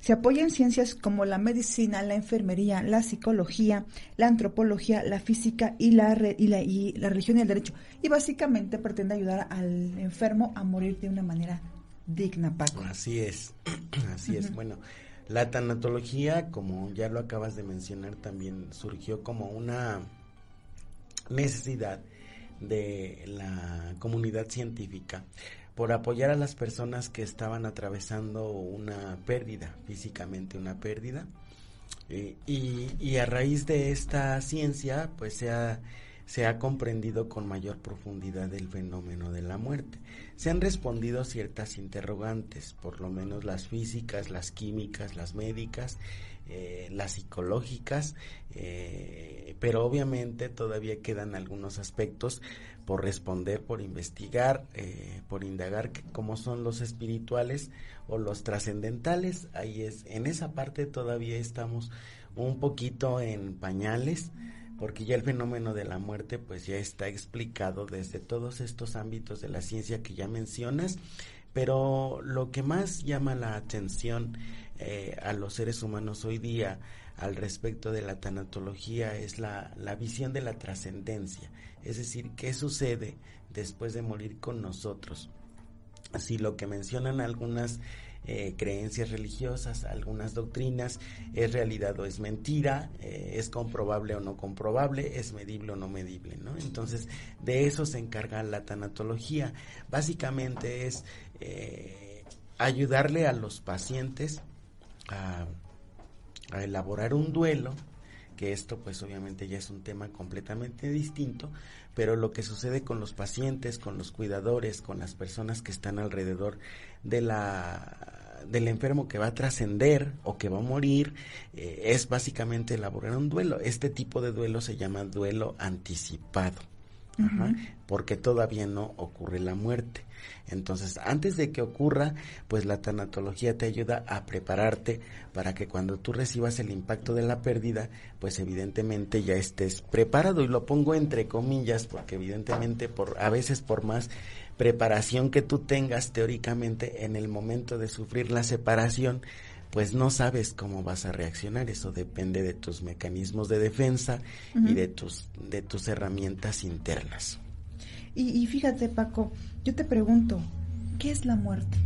Se apoya en ciencias como la medicina, la enfermería, la psicología, la antropología, la física y la religión y el derecho. Y básicamente pretende ayudar al enfermo a morir de una manera digna, Paco. Así es, así es. Bueno, la tanatología, como ya lo acabas de mencionar, también surgió como una necesidad de la comunidad científica por apoyar a las personas que estaban atravesando una pérdida, físicamente una pérdida, y a raíz de esta ciencia pues se ha comprendido con mayor profundidad el fenómeno de la muerte. Se han respondido ciertas interrogantes, por lo menos las físicas, las químicas, las médicas, las psicológicas, pero obviamente todavía quedan algunos aspectos por responder, por investigar, por indagar, como son los espirituales o los trascendentales. Ahí es, en esa parte todavía estamos un poquito en pañales, porque ya el fenómeno de la muerte pues ya está explicado desde todos estos ámbitos de la ciencia que ya mencionas, pero lo que más llama la atención a los seres humanos hoy día al respecto de la tanatología es la visión de la trascendencia, es decir, qué sucede después de morir con nosotros. Si lo que mencionan algunas creencias religiosas, algunas doctrinas, es realidad o es mentira, es comprobable o no comprobable, es medible o no medible, ¿no? Entonces, de eso se encarga la tanatología. Básicamente es ayudarle a los pacientes a elaborar un duelo, que esto pues obviamente ya es un tema completamente distinto, pero lo que sucede con los pacientes, con los cuidadores, con las personas que están alrededor del enfermo que va a trascender o que va a morir, es básicamente elaborar un duelo. Este tipo de duelo se llama duelo anticipado. Ajá, porque todavía no ocurre la muerte. Entonces, antes de que ocurra, pues la tanatología te ayuda a prepararte para que cuando tú recibas el impacto de la pérdida, pues evidentemente ya estés preparado, y lo pongo entre comillas porque evidentemente a veces por más preparación que tú tengas teóricamente, en el momento de sufrir la separación, pues no sabes cómo vas a reaccionar. Eso depende de tus mecanismos de defensa y de tus herramientas internas. Y fíjate, Paco, yo te pregunto, ¿qué es la muerte?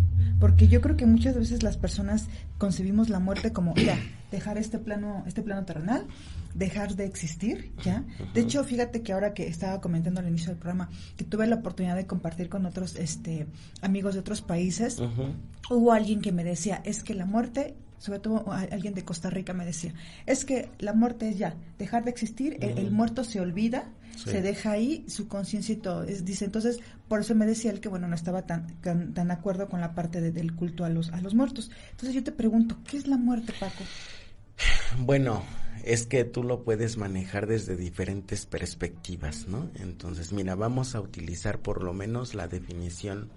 Porque yo creo que muchas veces las personas concebimos la muerte como, ya, dejar este plano terrenal, dejar de existir, ¿ya? De hecho, fíjate que ahora que estaba comentando al inicio del programa, que tuve la oportunidad de compartir con otros amigos de otros países, hubo alguien que me decía, es que la muerte, sobre todo alguien de Costa Rica me decía, es que la muerte es ya, dejar de existir, el muerto se olvida, se deja ahí, su conciencia y todo. Dice, entonces, por eso me decía él que, bueno, no estaba tan de acuerdo con la parte del culto a los muertos. Entonces yo te pregunto, ¿qué es la muerte, Paco? Bueno, es que tú lo puedes manejar desde diferentes perspectivas, ¿no? Entonces, mira, vamos a utilizar por lo menos la definición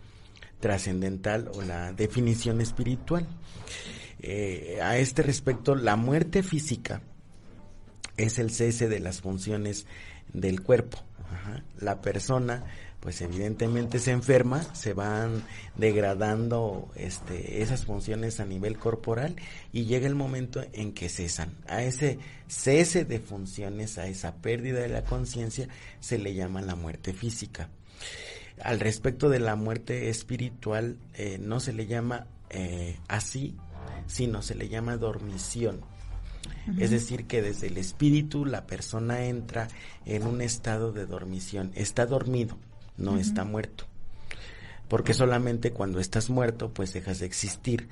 trascendental o la definición espiritual. A este respecto, la muerte física es el cese de las funciones del cuerpo. La persona pues evidentemente se enferma, se van degradando esas funciones a nivel corporal y llega el momento en que cesan. A ese cese de funciones, a esa pérdida de la conciencia, se le llama la muerte física. Al respecto de la muerte espiritual, no se le llama así, sino se le llama dormición. Es decir, que desde el espíritu la persona entra en un estado de dormición. Está dormido, no está muerto. Porque solamente cuando estás muerto, pues dejas de existir.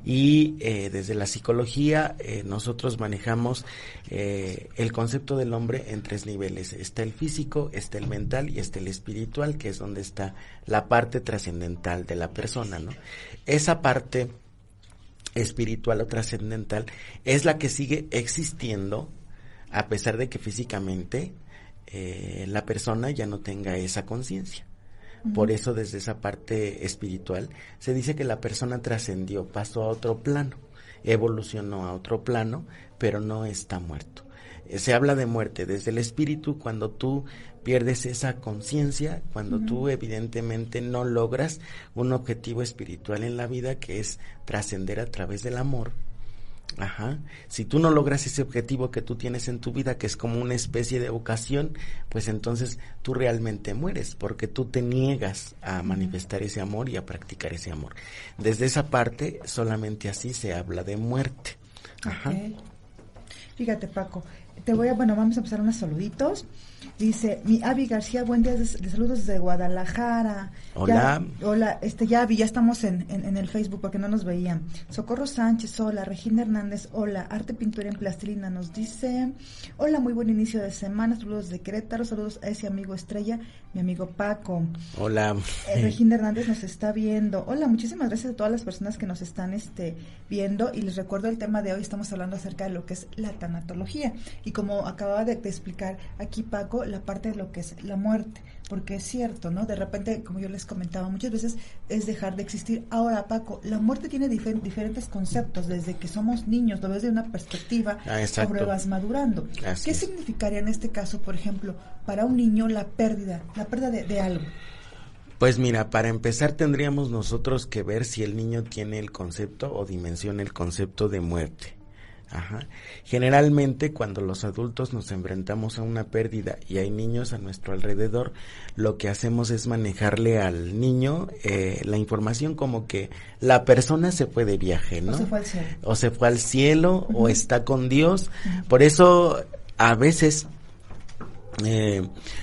Y desde la psicología, nosotros manejamos el concepto del hombre en 3 niveles. Está el físico, está el mental y está el espiritual, que es donde está la parte trascendental de la persona, ¿no? Esa parte espiritual o trascendental es la que sigue existiendo a pesar de que físicamente la persona ya no tenga esa conciencia. Por eso desde esa parte espiritual se dice que la persona trascendió, pasó a otro plano, evolucionó a otro plano, pero no está muerto. Se habla de muerte desde el espíritu cuando tú pierdes esa conciencia, cuando tú evidentemente no logras un objetivo espiritual en la vida, que es trascender a través del amor, Ajá. Si tú no logras ese objetivo que tú tienes en tu vida, que es como una especie de vocación, pues entonces tú realmente mueres, porque tú te niegas a manifestar ese amor y a practicar ese amor. Desde esa parte, solamente así se habla de muerte. Ajá. Okay. Fíjate, Paco, vamos a empezar unos saluditos. Dice, mi Avi García, buen día, de saludos desde Guadalajara. Hola. Hola, ya estamos en el Facebook porque no nos veían. Socorro Sánchez, hola. Regina Hernández, hola. Arte Pintura en Plastilina nos dice, hola, muy buen inicio de semana, saludos de Querétaro, saludos a ese amigo estrella, mi amigo Paco. Hola. Regina Hernández nos está viendo. Hola, muchísimas gracias a todas las personas que nos están viendo, y les recuerdo el tema de hoy, estamos hablando acerca de lo que es la tanatología, y como acababa de explicar aquí Paco, la parte de lo que es la muerte, porque es cierto, ¿no? De repente, como yo les comentaba, muchas veces es dejar de existir. Ahora, Paco, la muerte tiene diferentes conceptos, desde que somos niños, lo ves de una perspectiva, sobre vas madurando. ¿Qué significaría en este caso, por ejemplo, para un niño la pérdida de algo? Pues mira, para empezar tendríamos nosotros que ver si el niño tiene el concepto o dimensiona el concepto de muerte. Ajá. Generalmente cuando los adultos nos enfrentamos a una pérdida y hay niños a nuestro alrededor, lo que hacemos es manejarle al niño la información como que la persona se fue de viaje, ¿no? O se fue al cielo, uh-huh. O está con Dios. Uh-huh. Por eso a veces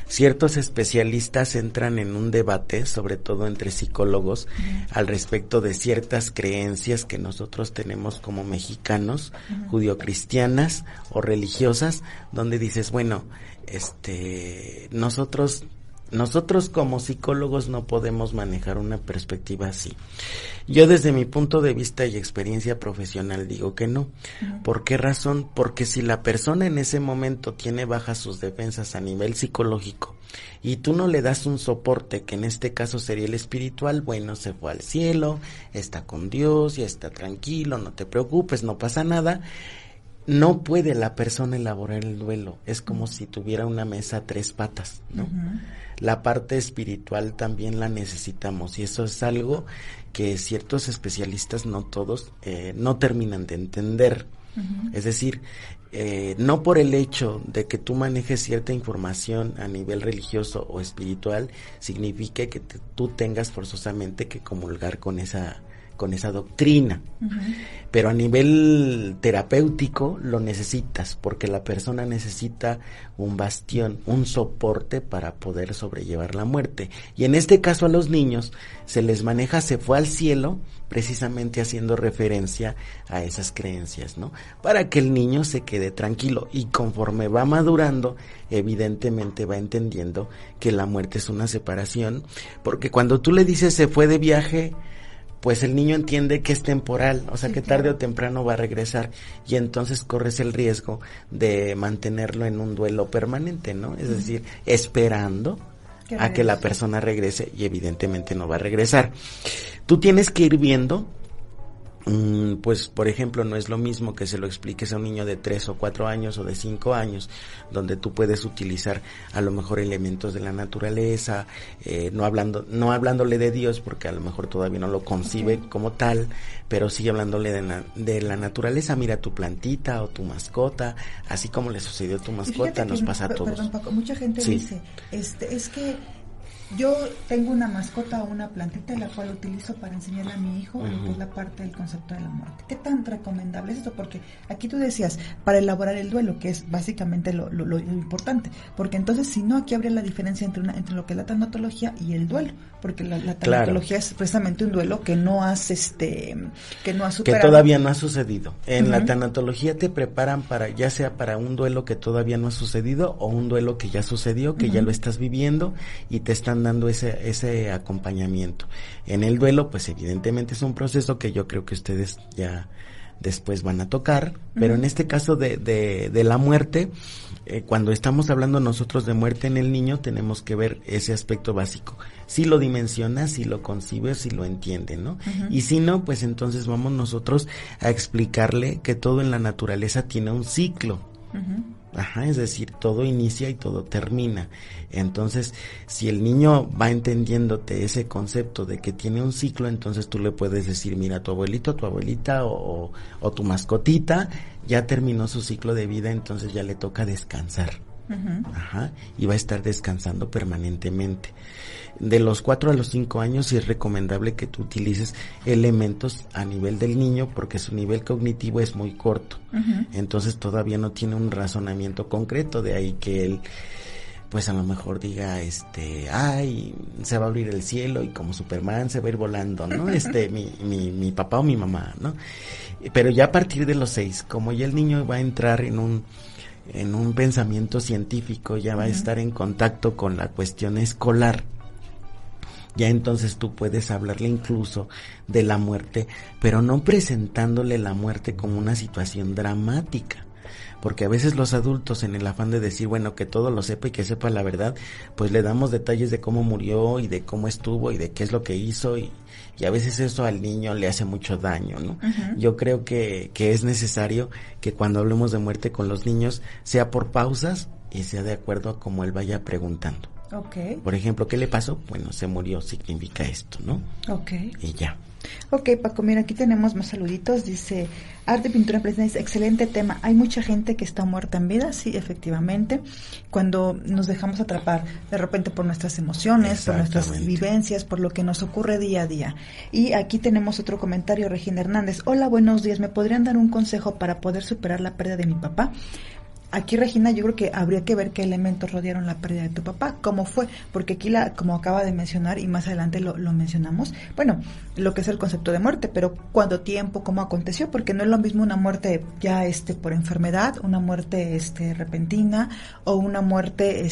ciertos especialistas entran en un debate, sobre todo entre psicólogos, al respecto de ciertas creencias que nosotros tenemos como mexicanos, judio-cristianas o religiosas, donde dices, bueno, nosotros como psicólogos no podemos manejar una perspectiva así. Yo desde mi punto de vista y experiencia profesional digo que no. ¿Por qué razón? Porque si la persona en ese momento tiene bajas sus defensas a nivel psicológico y tú no le das un soporte, que en este caso sería el espiritual, bueno, se fue al cielo, está con Dios, ya está tranquilo, no te preocupes, no pasa nada. No puede la persona elaborar el duelo, es como si tuviera una mesa a 3 patas, ¿no? Uh-huh. La parte espiritual también la necesitamos, y eso es algo que ciertos especialistas, no todos, no terminan de entender. Uh-huh. Es decir, no por el hecho de que tú manejes cierta información a nivel religioso o espiritual, significa que tú tengas forzosamente que comulgar con esa doctrina. Uh-huh. Pero a nivel terapéutico lo necesitas, porque la persona necesita un bastión, un soporte para poder sobrellevar la muerte. Y en este caso a los niños se les maneja, se fue al cielo, precisamente haciendo referencia a esas creencias, ¿no? Para que el niño se quede tranquilo, y conforme va madurando, evidentemente va entendiendo que la muerte es una separación, porque cuando tú le dices se fue de viaje, pues el niño entiende que es temporal, o sea, sí, que tarde o temprano va a regresar, y entonces corres el riesgo de mantenerlo en un duelo permanente, ¿no? Es decir, esperando a que la persona regrese, y evidentemente no va a regresar. Tú tienes que ir viendo, pues por ejemplo, no es lo mismo que se lo expliques a un niño de 3 o 4 años o de 5 años, donde tú puedes utilizar a lo mejor elementos de la naturaleza, no hablándole de Dios, porque a lo mejor todavía no lo concibe como tal, pero sí hablándole de la naturaleza. Mira tu plantita o tu mascota, así como le sucedió a tu mascota, nos pasa a todos. Perdón, Paco, mucha gente dice, es que yo tengo una mascota o una plantita, la cual utilizo para enseñarle a mi hijo lo que es la parte del concepto de la muerte. ¿Qué tan recomendable es esto? Porque aquí tú decías, para elaborar el duelo, que es básicamente lo importante, porque entonces si no, aquí habría la diferencia entre lo que es la tanatología y el duelo, porque la tanatología es precisamente un duelo que no has superado. Que todavía no ha sucedido. En la tanatología te preparan para, ya sea para un duelo que todavía no ha sucedido o un duelo que ya sucedió, que ya lo estás viviendo, y te están dando ese acompañamiento. En el duelo, pues evidentemente es un proceso que yo creo que ustedes ya después van a tocar, pero en este caso de la muerte, cuando estamos hablando nosotros de muerte en el niño, tenemos que ver ese aspecto básico. Si lo dimensiona, si lo concibe, si lo entiende, ¿no? Y si no, pues entonces vamos nosotros a explicarle que todo en la naturaleza tiene un ciclo. Ajá, es decir, todo inicia y todo termina. Entonces, si el niño va entendiéndote ese concepto de que tiene un ciclo, entonces tú le puedes decir, mira, tu abuelito, tu abuelita o tu mascotita ya terminó su ciclo de vida, entonces ya le toca descansar. Uh-huh. Ajá, y va a estar descansando permanentemente. De los 4 a los 5 años sí es recomendable que tú utilices elementos a nivel del niño porque su nivel cognitivo es muy corto. Uh-huh. Entonces todavía no tiene un razonamiento concreto, de ahí que él pues a lo mejor diga, ay, se va a abrir el cielo y como Superman se va a ir volando, ¿no? Mi papá o mi mamá, ¿no? Pero ya a partir de los 6, como ya el niño va a entrar en un pensamiento científico, ya va a estar en contacto con la cuestión escolar, ya entonces tú puedes hablarle incluso de la muerte, pero no presentándole la muerte como una situación dramática, porque a veces los adultos, en el afán de decir, bueno, que todo lo sepa y que sepa la verdad, pues le damos detalles de cómo murió y de cómo estuvo y de qué es lo que hizo, y a veces eso al niño le hace mucho daño, ¿no? Uh-huh. Yo creo que es necesario que cuando hablemos de muerte con los niños sea por pausas y sea de acuerdo a cómo él vaya preguntando. Okay. Por ejemplo, ¿qué le pasó? Bueno, se murió, significa esto, ¿no? Okay. Y ya. Ok, Paco, mira, aquí tenemos más saluditos. Dice, Arte, Pintura, Presentación, dice, excelente tema. Hay mucha gente que está muerta en vida, sí, efectivamente. Cuando nos dejamos atrapar de repente por nuestras emociones, por nuestras vivencias, por lo que nos ocurre día a día. Y aquí tenemos otro comentario, Regina Hernández. Hola, buenos días. ¿Me podrían dar un consejo para poder superar la pérdida de mi papá? Aquí, Regina, yo creo que habría que ver qué elementos rodearon la pérdida de tu papá, cómo fue, porque aquí, como acaba de mencionar, y más adelante lo mencionamos, bueno, lo que es el concepto de muerte, pero cuánto tiempo, cómo aconteció, porque no es lo mismo una muerte ya por enfermedad, una muerte repentina, o una muerte,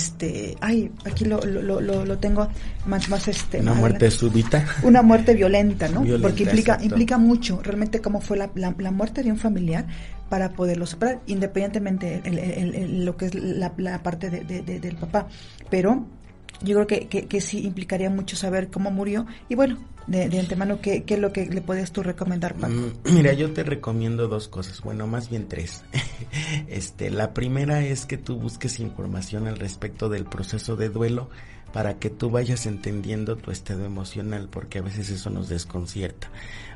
aquí lo tengo más una muerte súbita. Una muerte violenta, ¿no? Violenta, porque implica mucho, realmente cómo fue la muerte de un familiar, para poderlo superar, independientemente lo que es la parte del papá. Pero yo creo que sí implicaría mucho saber cómo murió, y bueno, de antemano, ¿qué es lo que le puedes tú recomendar, Paco? Mira, yo te recomiendo 2 cosas, bueno, más bien 3. La primera es que tú busques información al respecto del proceso de duelo, para que tú vayas entendiendo tu estado emocional, porque a veces eso nos desconcierta.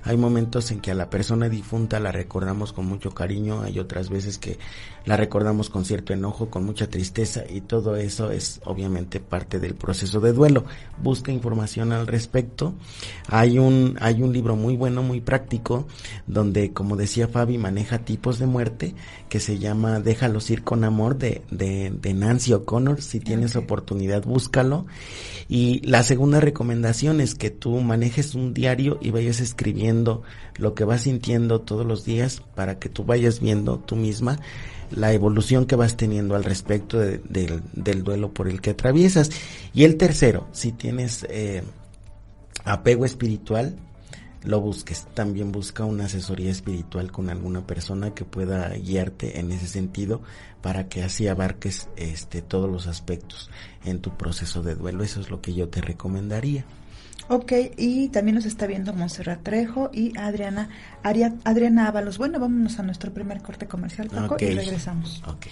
Hay momentos en que a la persona difunta la recordamos con mucho cariño, hay otras veces que la recordamos con cierto enojo, con mucha tristeza, y todo eso es obviamente parte del proceso de duelo. Busca información al respecto. Hay un libro muy bueno, muy práctico, donde, como decía Fabi, maneja tipos de muerte, que se llama Déjalos ir con amor, de Nancy O'Connor. Si tienes oportunidad, búscalo. Y la segunda recomendación es que tú manejes un diario y vayas escribiendo lo que vas sintiendo todos los días, para que tú vayas viendo tú misma la evolución que vas teniendo al respecto del duelo por el que atraviesas. Y el tercero, si tienes apego espiritual, lo busques. También busca una asesoría espiritual con alguna persona que pueda guiarte en ese sentido, para que así abarques todos los aspectos en tu proceso de duelo. Eso es lo que yo te recomendaría. Ok, y también nos está viendo Montserrat Trejo y Adriana Ábalos. Bueno, vámonos a nuestro primer corte comercial, Paco, y regresamos. Ok.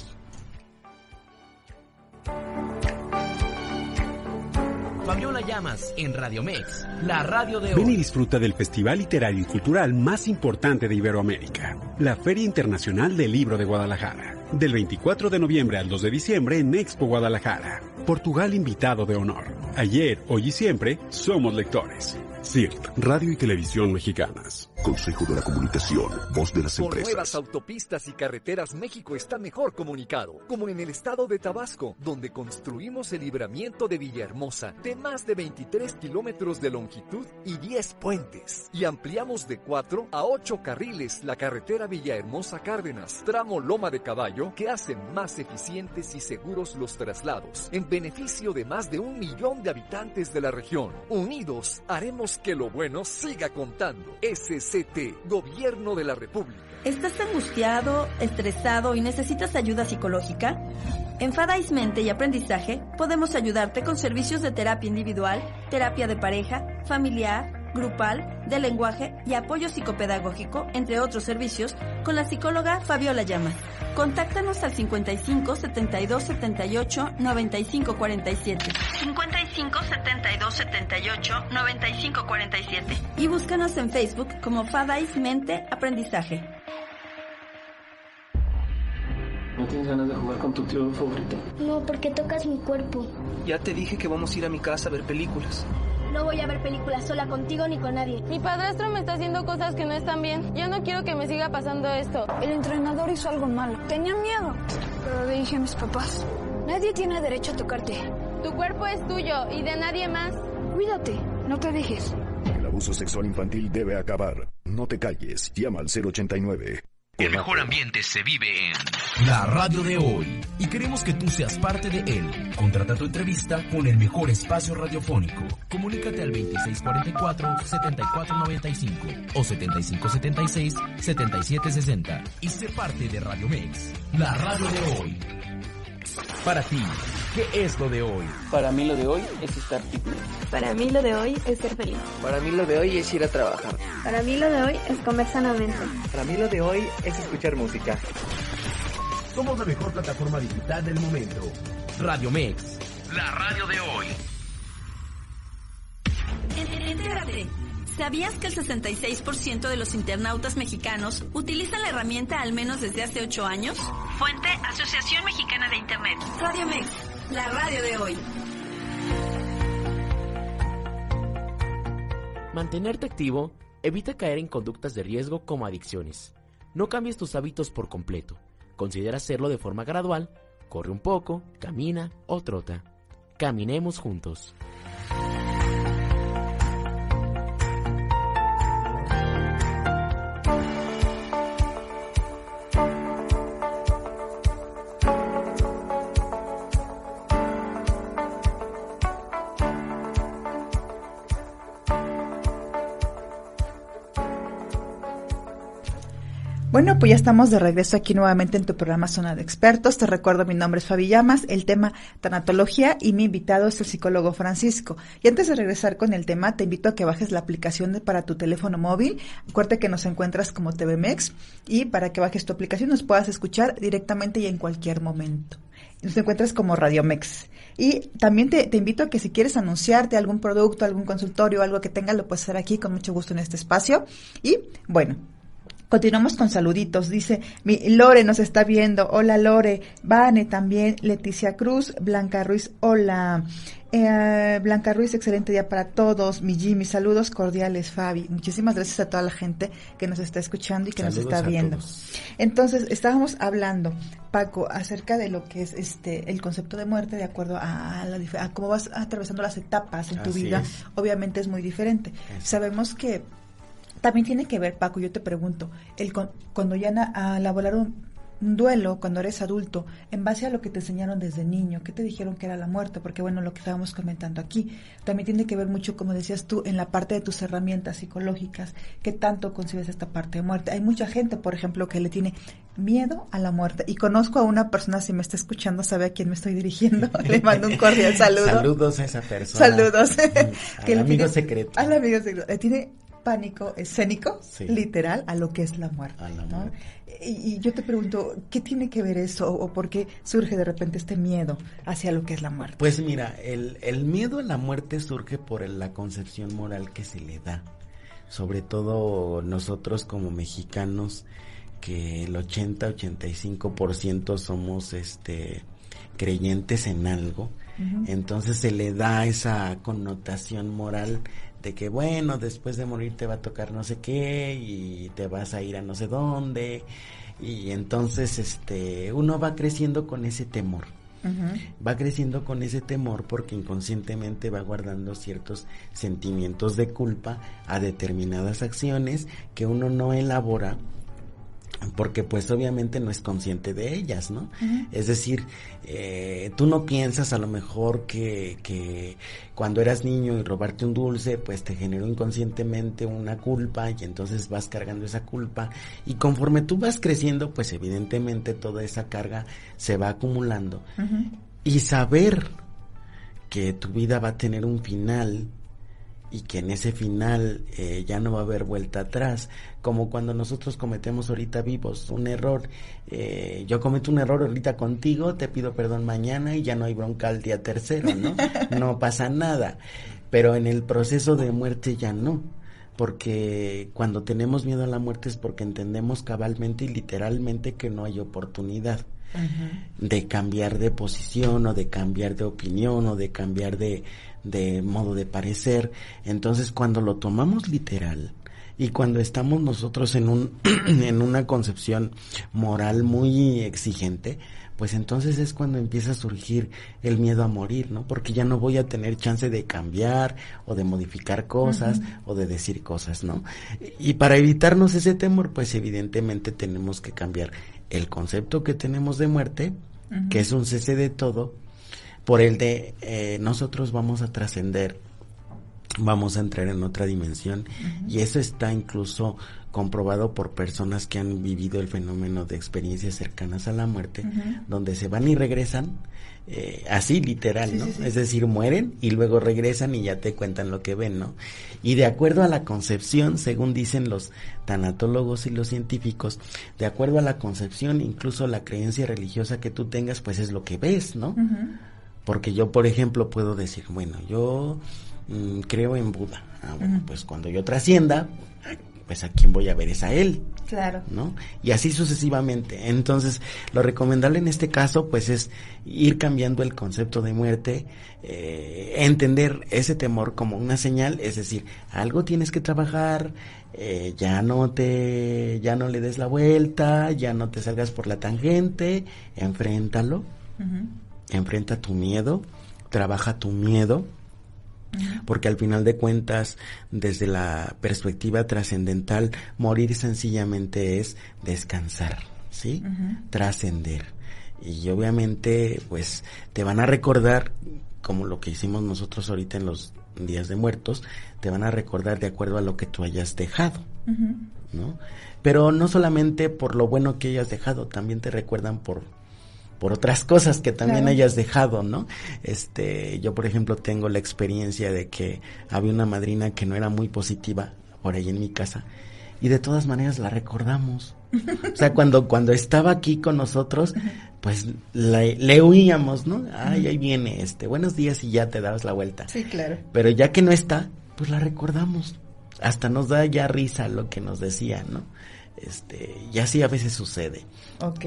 Fabiola Llamas en Radio Mex, la radio de hoy. Ven y disfruta del festival literario y cultural más importante de Iberoamérica, la Feria Internacional del Libro de Guadalajara. Del 24 de noviembre al 2 de diciembre en Expo Guadalajara. Portugal invitado de honor. Ayer, hoy y siempre, somos lectores. CIRT, Radio y Televisión Mexicanas. Consejo de la Comunicación, voz de las empresas. Por nuevas autopistas y carreteras, México está mejor comunicado, como en el estado de Tabasco, donde construimos el libramiento de Villahermosa, de más de 23 kilómetros de longitud y 10 puentes. Y ampliamos de 4 a 8 carriles la carretera Villahermosa-Cárdenas, tramo Loma de Caballo, que hacen más eficientes y seguros los traslados, en beneficio de más de 1 millón de habitantes de la región. Unidos, haremos que lo bueno siga contando. SCT, Gobierno de la República. ¿Estás angustiado, estresado y necesitas ayuda psicológica? En Fadais Mente y Aprendizaje podemos ayudarte con servicios de terapia individual, terapia de pareja, familiar, grupal, de lenguaje y apoyo psicopedagógico, entre otros servicios, con la psicóloga Fabiola Llamas. Contáctanos al 55 72 78 95 47. 55 72 78 95 47. Y búscanos en Facebook como Fadais Mente Aprendizaje. ¿No tienes ganas de jugar con tu tío favorito? No, porque tocas mi cuerpo. Ya te dije que vamos a ir a mi casa a ver películas. No voy a ver películas sola contigo ni con nadie. Mi padrastro me está haciendo cosas que no están bien. Yo no quiero que me siga pasando esto. El entrenador hizo algo malo. Tenía miedo, pero le dije a mis papás: nadie tiene derecho a tocarte. Tu cuerpo es tuyo y de nadie más. Cuídate, no te dejes. El abuso sexual infantil debe acabar. No te calles, llama al 089. El mejor ambiente se vive en la radio de hoy y queremos que tú seas parte de él. Contrata tu entrevista con el mejor espacio radiofónico. Comunícate al 2644-7495 o 7576-7760 y sé parte de Radio Mex, la radio de hoy. Para ti, ¿qué es lo de hoy? Para mí lo de hoy es estar fitness. Para mí lo de hoy es ser feliz. Para mí lo de hoy es ir a trabajar. Para mí lo de hoy es comer sanamente. Para mí lo de hoy es escuchar música. Somos la mejor plataforma digital del momento. Radio Mex, la radio de hoy. Entérate. ¿Sabías que el 66% de los internautas mexicanos utilizan la herramienta al menos desde hace 8 años? Fuente: Asociación Mexicana de Internet. Radio Mex, la radio de hoy. Mantenerte activo evita caer en conductas de riesgo como adicciones. No cambies tus hábitos por completo. Considera hacerlo de forma gradual. Corre un poco, camina o trota. Caminemos juntos. Bueno, pues ya estamos de regreso aquí nuevamente en tu programa Zona de Expertos. Te recuerdo, mi nombre es Fabi Llamas, el tema tanatología y mi invitado es el psicólogo Francisco. Y antes de regresar con el tema, te invito a que bajes la aplicación para tu teléfono móvil. Acuérdate que nos encuentras como TV Mex y para que bajes tu aplicación nos puedas escuchar directamente y en cualquier momento. Nos encuentras como Radio Mex. Y también te invito a que si quieres anunciarte algún producto, algún consultorio, algo que tengas, lo puedes hacer aquí con mucho gusto en este espacio. Y bueno, continuamos con saluditos. Dice, mi Lore nos está viendo. Hola, Lore. Vane también. Leticia Cruz. Blanca Ruiz. Hola. Blanca Ruiz, excelente día para todos. Mi Jimmy, saludos cordiales, Fabi. Muchísimas gracias a toda la gente que nos está escuchando y que saludos nos está viendo. Entonces, estábamos hablando, Paco, acerca de lo que es el concepto de muerte de acuerdo a cómo vas atravesando las etapas en tu vida. Obviamente es muy diferente. Sabemos que también tiene que ver, Paco, yo te pregunto, cuando ya a elaborar un duelo, cuando eres adulto, en base a lo que te enseñaron desde niño, ¿qué te dijeron que era la muerte? Porque bueno, lo que estábamos comentando aquí, también tiene que ver mucho, como decías tú, en la parte de tus herramientas psicológicas, ¿qué tanto concibes esta parte de muerte? Hay mucha gente, por ejemplo, que le tiene miedo a la muerte, y conozco a una persona, si me está escuchando, sabe a quién me estoy dirigiendo, le mando un cordial saludo. Saludos a esa persona. Saludos. Al amigo secreto. Al amigo secreto. Le tiene pánico escénico, sí, literal, a lo que es la muerte. ¿No? Y yo te pregunto, ¿qué tiene que ver eso o por qué surge de repente este miedo hacia lo que es la muerte? Pues mira, el miedo a la muerte surge por la concepción moral que se le da, sobre todo nosotros como mexicanos, que el 80-85% somos creyentes en algo. Uh-huh. Entonces se le da esa connotación moral de que bueno, después de morir te va a tocar no sé qué y te vas a ir a no sé dónde, y entonces uno va creciendo con ese temor. Uh-huh. Va creciendo con ese temor porque inconscientemente va guardando ciertos sentimientos de culpa a determinadas acciones que uno no elabora porque pues obviamente no es consciente de ellas, ¿no? Uh-huh. Es decir, tú no piensas a lo mejor que cuando eras niño y robarte un dulce pues te generó inconscientemente una culpa y entonces vas cargando esa culpa, y conforme tú vas creciendo pues evidentemente toda esa carga se va acumulando. Uh-huh. Y saber que tu vida va a tener un final y que en ese final ya no va a haber vuelta atrás, como cuando nosotros cometemos ahorita vivos un error, yo cometo un error ahorita contigo, te pido perdón mañana y ya no hay bronca al día tercero, ¿no? No pasa nada, pero en el proceso de muerte ya no, porque cuando tenemos miedo a la muerte es porque entendemos cabalmente y literalmente que no hay oportunidad de cambiar de posición o de cambiar de opinión o de cambiar de modo de parecer. Entonces cuando lo tomamos literal y cuando estamos nosotros en una concepción moral muy exigente, pues entonces es cuando empieza a surgir el miedo a morir, ¿no? Porque ya no voy a tener chance de cambiar o de modificar cosas o de decir cosas, ¿no? Y para evitarnos ese temor, pues evidentemente tenemos que cambiar el concepto que tenemos de muerte, que es un cese de todo, por el de nosotros vamos a trascender, vamos a entrar en otra dimensión, y eso está incluso comprobado por personas que han vivido el fenómeno de experiencias cercanas a la muerte, donde se van y regresan, así literal, ¿no? Es decir, mueren y luego regresan y ya te cuentan lo que ven, ¿no? Y de acuerdo a la concepción, según dicen los tanatólogos y los científicos, de acuerdo a la concepción, incluso la creencia religiosa que tú tengas, pues es lo que ves, ¿no? Porque yo, por ejemplo, puedo decir, bueno, yo creo en Buda. Bueno, pues cuando yo trascienda, pues a quién voy a ver es a él. Claro. ¿No? Y así sucesivamente. Entonces, lo recomendable en este caso, pues es ir cambiando el concepto de muerte, entender ese temor como una señal, es decir, algo tienes que trabajar, ya no le des la vuelta, ya no te salgas por la tangente, enfréntalo, enfrenta tu miedo, trabaja tu miedo, porque al final de cuentas, desde la perspectiva trascendental, morir sencillamente es descansar, ¿sí? Trascender. Y obviamente, pues, te van a recordar, como lo que hicimos nosotros ahorita en los días de muertos, te van a recordar de acuerdo a lo que tú hayas dejado, ¿no? Pero no solamente por lo bueno que hayas dejado, también te recuerdan por otras cosas que también hayas dejado, ¿no? Yo, por ejemplo, tengo la experiencia de que había una madrina que no era muy positiva por ahí en mi casa, y de todas maneras la recordamos. O sea, cuando estaba aquí con nosotros, pues le huíamos, ¿no? Ay, ahí viene, buenos días, y ya te dabas la vuelta. Sí, claro. Pero ya que no está, pues la recordamos. Hasta nos da ya risa lo que nos decía, ¿no? Y así a veces sucede. Ok,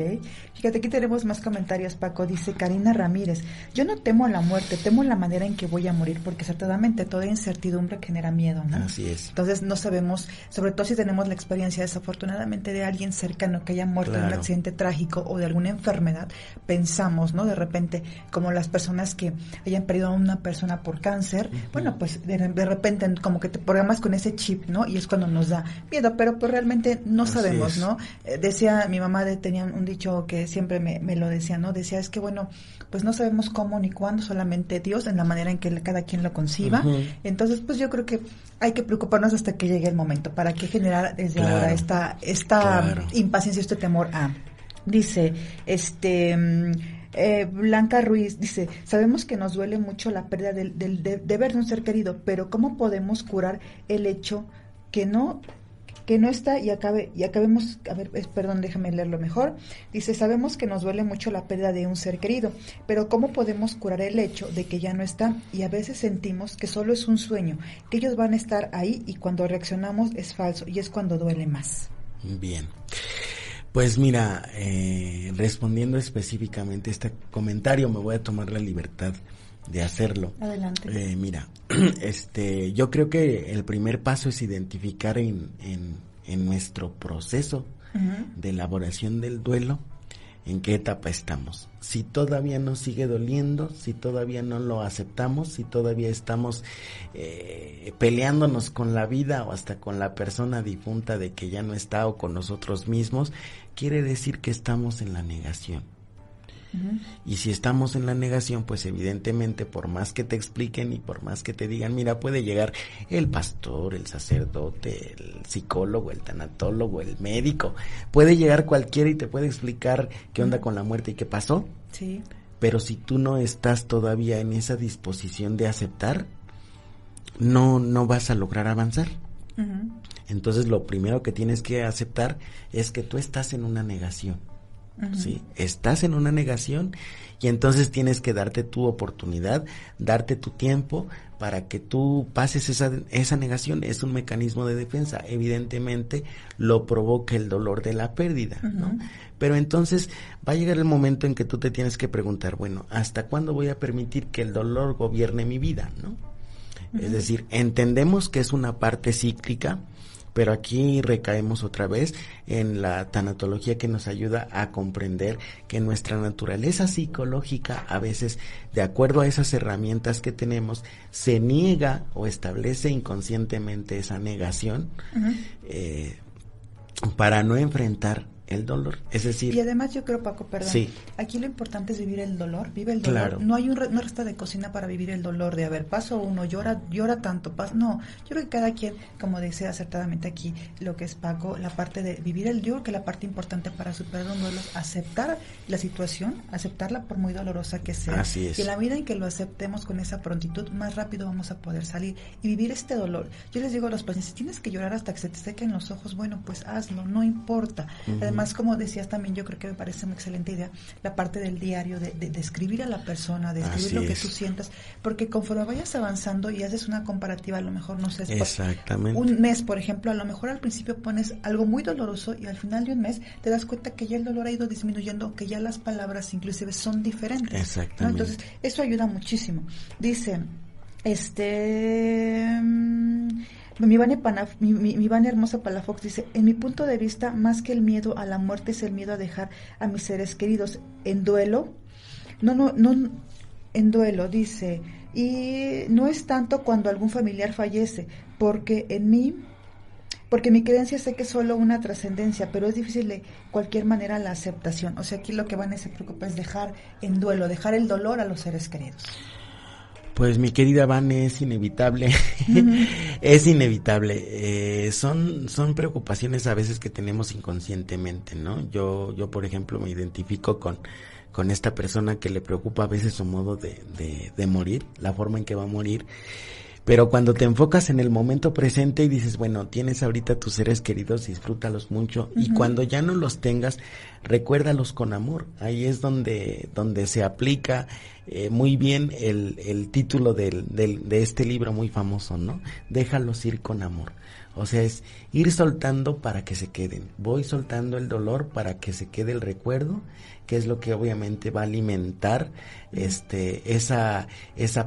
fíjate, aquí tenemos más comentarios, Paco. Dice Karina Ramírez: yo no temo a la muerte, temo la manera en que voy a morir, porque ciertamente toda incertidumbre genera miedo, ¿no? Así es. Entonces no sabemos, sobre todo si tenemos la experiencia desafortunadamente de alguien cercano que haya muerto en un accidente trágico o de alguna enfermedad, pensamos, ¿no? De repente, como las personas que hayan perdido a una persona por cáncer, bueno, pues de repente como que te programas con ese chip, ¿no? Y es cuando nos da miedo, pero pues realmente no sabemos, ¿no? Decía mi mamá, tenía un dicho que siempre me lo decía, ¿no? Decía, es que bueno, pues no sabemos cómo ni cuándo, solamente Dios, en la manera en que cada quien lo conciba. Entonces, pues yo creo que hay que preocuparnos hasta que llegue el momento. ¿Para qué generar desde ahora esta impaciencia, este temor a? Dice, Blanca Ruiz dice: sabemos que nos duele mucho la pérdida de ver de un ser querido, pero ¿cómo podemos curar el hecho que no está y acabemos, a ver, perdón, déjame leerlo mejor. Dice: sabemos que nos duele mucho la pérdida de un ser querido, pero ¿cómo podemos curar el hecho de que ya no está? Y a veces sentimos que solo es un sueño, que ellos van a estar ahí, y cuando reaccionamos es falso, y es cuando duele más. Bien. Pues mira, respondiendo específicamente a este comentario, me voy a tomar la libertad de hacerlo. Adelante. Mira, yo creo que el primer paso es identificar en nuestro proceso de elaboración del duelo en qué etapa estamos. Si todavía nos sigue doliendo, si todavía no lo aceptamos, si todavía estamos peleándonos con la vida o hasta con la persona difunta de que ya no está, o con nosotros mismos, quiere decir que estamos en la negación. Y si estamos en la negación, pues evidentemente, por más que te expliquen y por más que te digan, mira, puede llegar el pastor, el sacerdote, el psicólogo, el tanatólogo, el médico, puede llegar cualquiera y te puede explicar qué onda con la muerte y qué pasó. Sí. Pero si tú no estás todavía en esa disposición de aceptar, no vas a lograr avanzar. Uh-huh. Entonces lo primero que tienes que aceptar es que tú estás en una negación. Uh-huh. ¿Sí? Estás en una negación y entonces tienes que darte tu oportunidad, darte tu tiempo para que tú pases esa negación. Es un mecanismo de defensa. Evidentemente lo provoca el dolor de la pérdida, uh-huh. ¿no? Pero entonces va a llegar el momento en que tú te tienes que preguntar, bueno, ¿hasta cuándo voy a permitir que el dolor gobierne mi vida, no? Uh-huh. Es decir, entendemos que es una parte cíclica, pero aquí recaemos otra vez en la tanatología que nos ayuda a comprender que nuestra naturaleza psicológica a veces, de acuerdo a esas herramientas que tenemos, se niega o establece inconscientemente esa negación uh-huh. Para no enfrentar el dolor, es decir... Y además yo creo, Paco, perdón, sí. Aquí lo importante es vivir el dolor, vive el dolor. Claro. No hay una receta de cocina para vivir el dolor, de a ver, paso uno, llora tanto, no, yo creo que cada quien, como dice acertadamente aquí lo que es Paco, la parte de vivir yo creo que la parte importante para superar un duelo es aceptar la situación, aceptarla por muy dolorosa que sea. Así es. Y en la medida en que lo aceptemos con esa prontitud, más rápido vamos a poder salir y vivir este dolor. Yo les digo a los pacientes, si tienes que llorar hasta que se te sequen los ojos, bueno, pues hazlo, no importa. Uh-huh. Además, como decías también, yo creo que me parece una excelente idea la parte del diario, de escribir a la persona, de escribir lo que tú sientas, porque conforme vayas avanzando y haces una comparativa, a lo mejor, no sé, exactamente. Un mes, por ejemplo, a lo mejor al principio pones algo muy doloroso y al final de un mes te das cuenta que ya el dolor ha ido disminuyendo, que ya las palabras inclusive son diferentes. Exactamente. ¿No? Entonces, eso ayuda muchísimo. Dice, mi Vane Hermosa Palafox dice, en mi punto de vista, más que el miedo a la muerte es el miedo a dejar a mis seres queridos en duelo. No, en duelo, dice, y no es tanto cuando algún familiar fallece, porque mi creencia sé que es solo una trascendencia, pero es difícil de cualquier manera la aceptación. O sea, aquí lo que Vane se preocupa es dejar en duelo, dejar el dolor a los seres queridos. Pues mi querida Vane, es inevitable, uh-huh. Es inevitable, son preocupaciones a veces que tenemos inconscientemente, ¿no? Yo por ejemplo me identifico con esta persona que le preocupa a veces su modo de morir, la forma en que va a morir, pero cuando te enfocas en el momento presente y dices, bueno, tienes ahorita tus seres queridos, disfrútalos mucho, uh-huh. Y cuando ya no los tengas, recuérdalos con amor. Ahí es donde se aplica muy bien el título de este libro muy famoso, ¿no? Déjalos ir con amor. O sea, es ir soltando para que se queden. Voy soltando el dolor para que se quede el recuerdo, que es lo que obviamente va a alimentar esa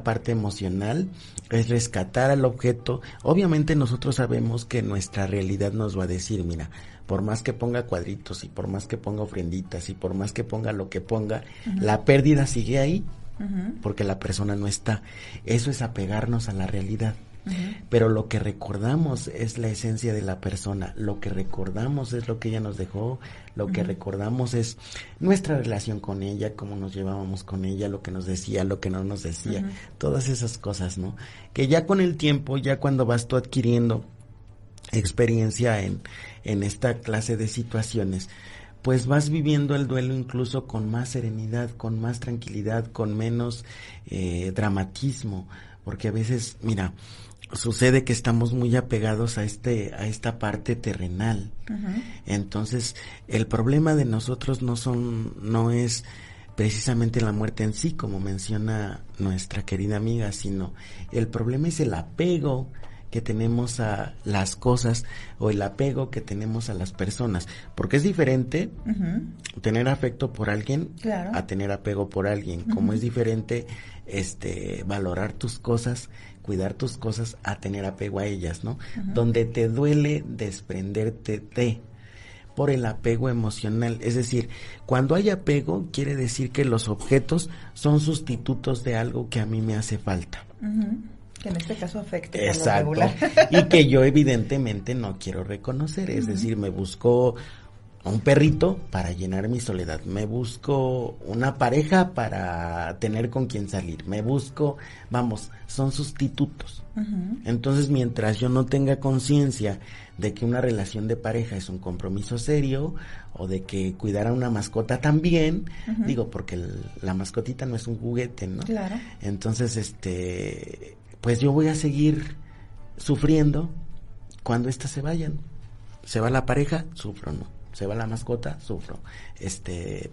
parte emocional, es rescatar al objeto. Obviamente nosotros sabemos que nuestra realidad nos va a decir, mira, por más que ponga cuadritos y por más que ponga ofrenditas y por más que ponga lo que ponga, uh-huh. La pérdida sigue ahí, uh-huh. Porque la persona no está. Eso es apegarnos a la realidad. Uh-huh. Pero lo que recordamos es la esencia de la persona, lo que recordamos es lo que ella nos dejó, lo uh-huh. que recordamos es nuestra relación con ella, cómo nos llevábamos con ella, lo que nos decía, lo que no nos decía, uh-huh. Todas esas cosas, ¿no? Que ya con el tiempo, ya cuando vas tú adquiriendo experiencia en esta clase de situaciones, pues vas viviendo el duelo incluso con más serenidad, con más tranquilidad, con menos dramatismo, porque a veces, mira, sucede que estamos muy apegados a esta parte terrenal. Uh-huh. Entonces, el problema de nosotros no es precisamente la muerte en sí, como menciona nuestra querida amiga, sino el problema es el apego que tenemos a las cosas o el apego que tenemos a las personas, porque es diferente uh-huh. tener afecto por alguien claro. a tener apego por alguien, uh-huh. como es diferente valorar tus cosas, cuidar tus cosas a tener apego a ellas, ¿no? Uh-huh. Donde te duele desprenderte por el apego emocional, es decir, cuando hay apego quiere decir que los objetos son sustitutos de algo que a mí me hace falta. Uh-huh. Que en este caso afecte. Exacto. Y que yo evidentemente no quiero reconocer, es uh-huh. decir, me busco un perrito para llenar mi soledad, me busco una pareja para tener con quien salir, me busco, son sustitutos. Uh-huh. Entonces, mientras yo no tenga conciencia de que una relación de pareja es un compromiso serio, o de que cuidar a una mascota también, uh-huh. digo, porque la mascotita no es un juguete, ¿no? Claro. Entonces, pues yo voy a seguir sufriendo cuando éstas se vayan. Se va la pareja, sufro, ¿no? Se va la mascota, sufro.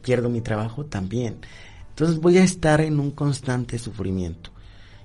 Pierdo mi trabajo, también. Entonces voy a estar en un constante sufrimiento.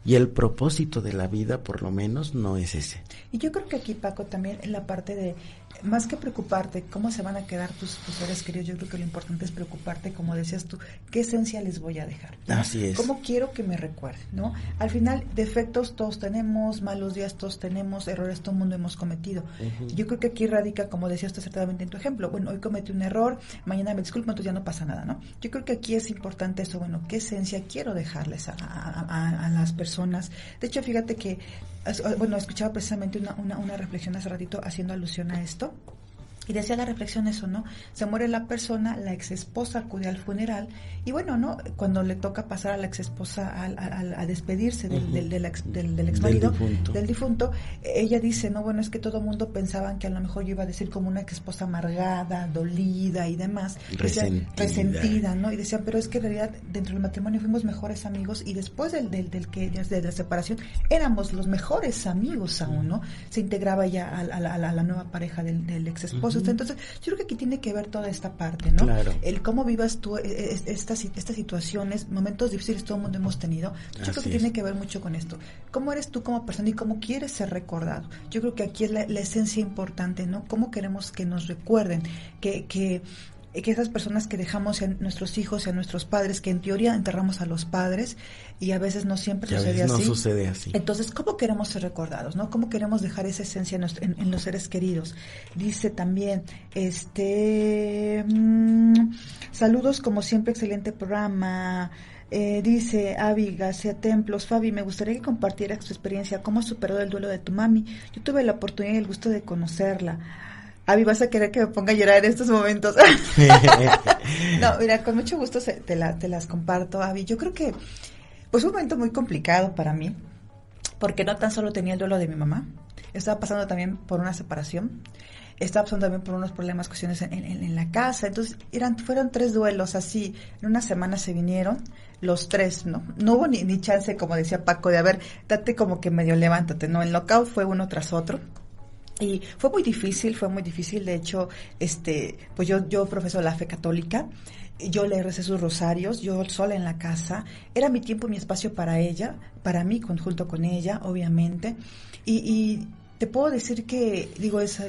Y el propósito de la vida, por lo menos, no es ese. Y yo creo que aquí, Paco, también en la parte de, más que preocuparte cómo se van a quedar tus seres queridos, yo creo que lo importante es preocuparte, como decías tú, qué esencia les voy a dejar, ¿no? Así es. ¿Cómo quiero que me recuerden, no? Al final, defectos todos tenemos, malos días todos tenemos, errores todo el mundo hemos cometido. Uh-huh. Yo creo que aquí radica, como decías tú acertadamente en tu ejemplo, bueno, hoy cometí un error, mañana me disculpo, entonces ya no pasa nada, ¿no? Yo creo que aquí es importante eso, bueno, qué esencia quiero dejarles a las personas. De hecho, fíjate que, bueno, escuchaba precisamente una reflexión hace ratito haciendo alusión a esto, y decía la reflexión eso, ¿no? Se muere la persona, la ex esposa acude al funeral, y bueno, ¿no? Cuando le toca pasar a la ex esposa a despedirse del ex marido, del difunto, ella dice, no, bueno, es que todo el mundo pensaban que a lo mejor yo iba a decir como una ex esposa amargada, dolida y demás, resentida, ¿no? Y decían, pero es que en realidad dentro del matrimonio fuimos mejores amigos, y después de la separación éramos los mejores amigos aún, ¿no? Se integraba ya a la nueva pareja del ex esposo. Entonces, yo creo que aquí tiene que ver toda esta parte, ¿no? Claro. El cómo vivas tú estas situaciones, momentos difíciles todo el mundo hemos tenido. Yo creo que tiene que ver mucho con esto. ¿Cómo eres tú como persona y cómo quieres ser recordado? Yo creo que aquí es la esencia importante, ¿no? ¿Cómo queremos que nos recuerden? Que esas personas que dejamos a nuestros hijos y a nuestros padres, que en teoría enterramos a los padres y a veces no siempre sucede así. Entonces, ¿cómo queremos ser recordados, no? ¿Cómo queremos dejar esa esencia en los seres queridos? Dice también, saludos como siempre, excelente programa. Dice Avi García Templos, Fabi, me gustaría que compartieras tu experiencia, cómo has superado el duelo de tu mami. Yo tuve la oportunidad y el gusto de conocerla. Avi, ¿vas a querer que me ponga a llorar en estos momentos? No, mira, con mucho gusto te las comparto, Avi. Yo creo que pues un momento muy complicado para mí, porque no tan solo tenía el duelo de mi mamá, estaba pasando también por una separación, estaba pasando también por unos problemas, cuestiones en la casa, entonces fueron 3 duelos así, en una semana se vinieron los 3, ¿no? No hubo ni chance, como decía Paco, de date como que medio levántate, ¿no? El knockout fue uno tras otro. Y fue muy difícil, de hecho, pues yo profeso la fe católica, yo le recé sus rosarios, yo sola en la casa, era mi tiempo y mi espacio para ella, para mí, junto con ella, obviamente, y te puedo decir que,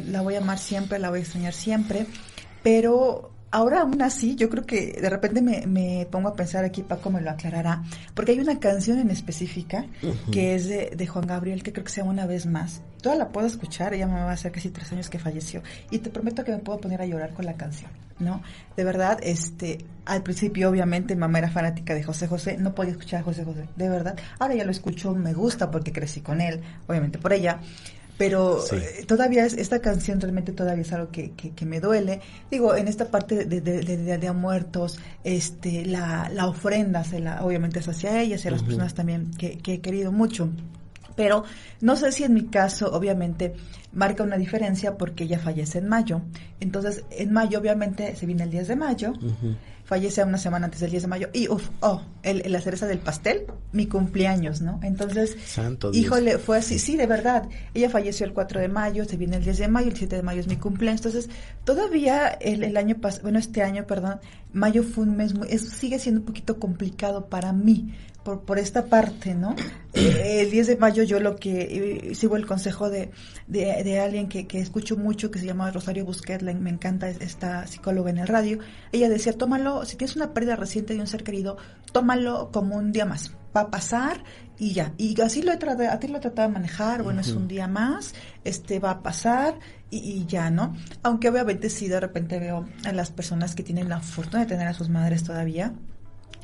la voy a amar siempre, la voy a extrañar siempre, pero ahora aún así, yo creo que de repente me pongo a pensar, aquí Paco me lo aclarará, porque hay una canción en específica que es de Juan Gabriel, que creo que se llama Una vez más. Toda la puedo escuchar, ella me va a hacer casi 3 años que falleció, y te prometo que me puedo poner a llorar con la canción, ¿no? De verdad, al principio obviamente mamá era fanática de José José, no podía escuchar a José José, de verdad. Ahora ya lo escucho, me gusta porque crecí con él, obviamente por ella. Pero sí, todavía esta canción realmente todavía es algo que me duele. En esta parte de muertos, la ofrenda obviamente es hacia ella, hacia las personas también que he querido mucho. Pero no sé si en mi caso, obviamente, marca una diferencia porque ella fallece en mayo. Entonces, en mayo, obviamente, se viene el 10 de mayo. Fallece una semana antes del 10 de mayo. Y, la cereza del pastel, mi cumpleaños, ¿no? Entonces, Santo Dios. Híjole, fue así. Sí, de verdad. Ella falleció el 4 de mayo, se viene el 10 de mayo, el 7 de mayo es mi cumpleaños. Entonces, todavía este año, mayo fue un mes sigue siendo un poquito complicado para mí. Por esta parte, ¿no? El 10 de mayo yo lo que sigo el consejo de alguien que escucho mucho, que se llama Rosario Busquet, me encanta esta psicóloga en el radio. Ella decía, tómalo, si tienes una pérdida reciente de un ser querido, tómalo como un día más. Va a pasar y ya. Y así a ti lo he tratado de manejar, bueno, es un día más, va a pasar y ya, ¿no? Aunque obviamente sí, de repente veo a las personas que tienen la fortuna de tener a sus madres todavía,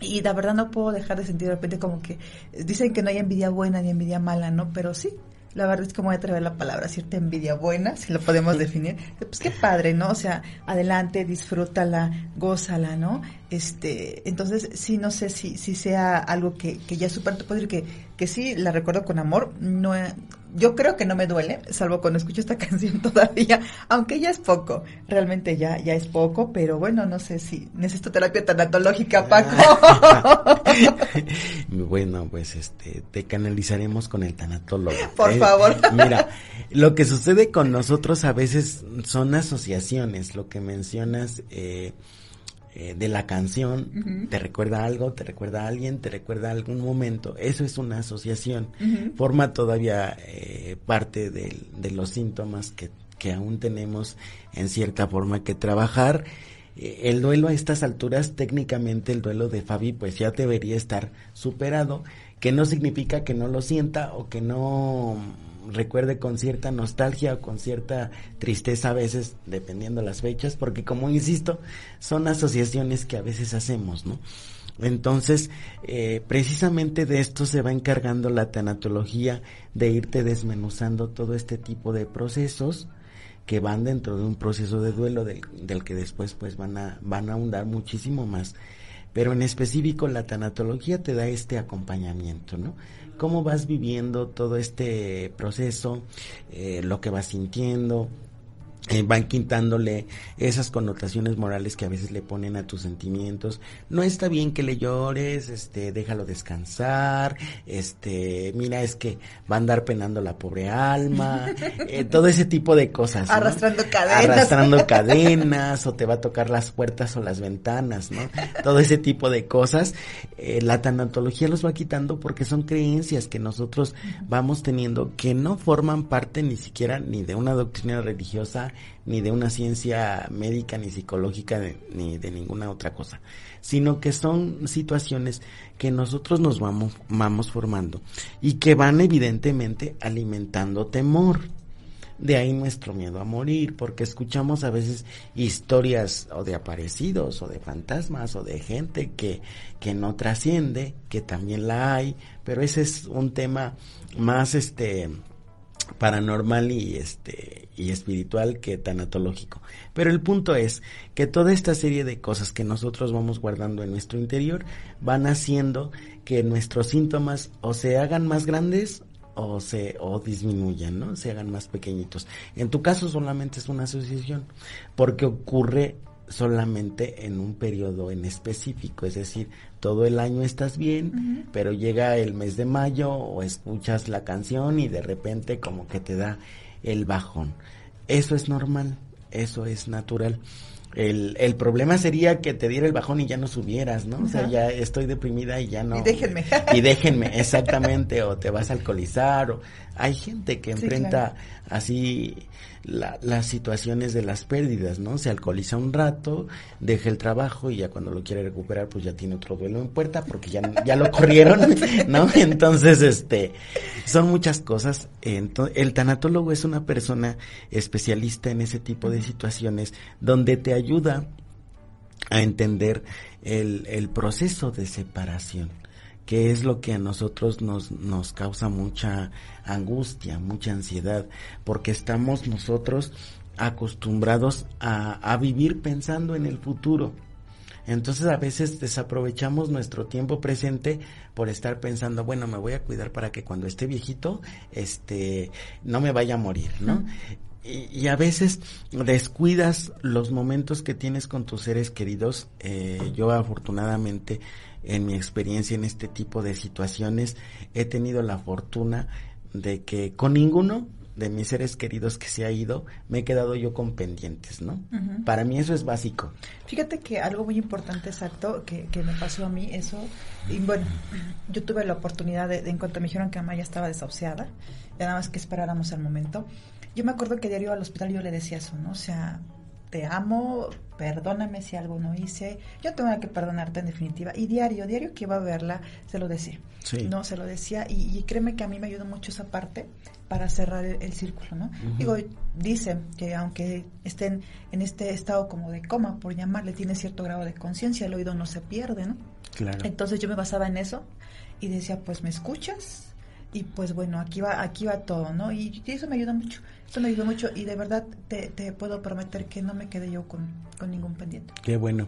y la verdad no puedo dejar de sentir de repente como que dicen que no hay envidia buena ni envidia mala, ¿no? Pero sí, la verdad es que me voy a atrever la palabra, cierta envidia buena, si lo podemos definir. Pues qué padre, ¿no? O sea, adelante, disfrútala, gózala, ¿no? Entonces, sí, no sé si sea algo que ya super, te puedo decir que sí, la recuerdo con amor, no yo creo que no me duele, salvo cuando escucho esta canción todavía, aunque ya es poco, realmente ya es poco, pero bueno, no sé si necesito terapia tanatológica, Paco. Bueno, pues te canalizaremos con el tanatólogo. Por favor. Mira, lo que sucede con nosotros a veces son asociaciones, lo que mencionas de la canción, Uh-huh. te recuerda algo, te recuerda a alguien, te recuerda algún momento, eso es una asociación, Uh-huh. forma todavía parte de los síntomas que aún tenemos en cierta forma que trabajar. El duelo a estas alturas, técnicamente el duelo de Fabi pues ya debería estar superado, que no significa que no lo sienta o que no recuerde con cierta nostalgia o con cierta tristeza a veces, dependiendo las fechas, porque como insisto, son asociaciones que a veces hacemos, ¿no? Entonces, precisamente de esto se va encargando la tanatología, de irte desmenuzando todo este tipo de procesos que van dentro de un proceso de duelo del que después pues van a ahondar muchísimo más. Pero en específico la tanatología te da este acompañamiento, ¿no? Cómo vas viviendo todo este proceso, lo que vas sintiendo, van quitándole esas connotaciones morales que a veces le ponen a tus sentimientos. No está bien que le llores, déjalo descansar, mira, es que va a andar penando la pobre alma, todo ese tipo de cosas, ¿no? Arrastrando cadenas, o te va a tocar las puertas o las ventanas, ¿no? Todo ese tipo de cosas, la tanatología los va quitando porque son creencias que nosotros vamos teniendo que no forman parte ni siquiera ni de una doctrina religiosa, ni de una ciencia médica, ni psicológica, ni de ninguna otra cosa, sino que son situaciones que nosotros nos vamos formando y que van evidentemente alimentando temor. De ahí nuestro miedo a morir, porque escuchamos a veces historias o de aparecidos o de fantasmas o de gente que no trasciende, que también la hay, pero ese es un tema más paranormal y espiritual que tanatológico. Pero el punto es que toda esta serie de cosas que nosotros vamos guardando en nuestro interior van haciendo que nuestros síntomas o se hagan más grandes o disminuyan, ¿no? Se hagan más pequeñitos. En tu caso solamente es una asociación, porque ocurre solamente en un periodo en específico, es decir, todo el año estás bien, uh-huh, pero llega el mes de mayo o escuchas la canción y de repente como que te da el bajón. Eso es normal, eso es natural. El problema sería que te diera el bajón y ya no subieras, ¿no? Uh-huh. O sea, ya estoy deprimida y ya no. Y déjenme, exactamente, o te vas a alcoholizar, o hay gente que enfrenta así las situaciones de las pérdidas, ¿no? Se alcoholiza un rato, deja el trabajo y ya cuando lo quiere recuperar pues ya tiene otro duelo en puerta porque ya lo corrieron, ¿no? Entonces, son muchas cosas. El tanatólogo es una persona especialista en ese tipo de situaciones donde te ayuda a entender el proceso de separación, que es lo que a nosotros nos causa mucha angustia, mucha ansiedad, porque estamos nosotros acostumbrados a vivir pensando en el futuro. Entonces a veces desaprovechamos nuestro tiempo presente por estar pensando, bueno, me voy a cuidar para que cuando esté viejito, no me vaya a morir, ¿no? Uh-huh. Y a veces descuidas los momentos que tienes con tus seres queridos. Yo afortunadamente, en mi experiencia en este tipo de situaciones, he tenido la fortuna de que con ninguno de mis seres queridos que se ha ido, me he quedado yo con pendientes, ¿no? Uh-huh. Para mí eso es básico. Fíjate que algo muy importante, exacto, que me pasó a mí, eso, y bueno, yo tuve la oportunidad de en cuanto me dijeron que mamá ya estaba desahuciada, ya nada más que esperáramos al momento. Yo me acuerdo que diario al hospital yo le decía eso, ¿no? O sea, te amo, perdóname si algo no hice, yo tengo que perdonarte en definitiva. Y diario que iba a verla, se lo decía. Sí. No, se lo decía, y créeme que a mí me ayudó mucho esa parte para cerrar el círculo, ¿no? Uh-huh. Digo, dicen que aunque estén en este estado como de coma, por llamarle, tiene cierto grado de conciencia, el oído no se pierde, ¿no? Claro. Entonces yo me basaba en eso y decía, pues, ¿me escuchas? Y pues bueno, aquí va todo, ¿no? Y eso me ayuda mucho. Eso me ayudó mucho y de verdad te puedo prometer que no me quedé yo con ningún pendiente. Qué bueno,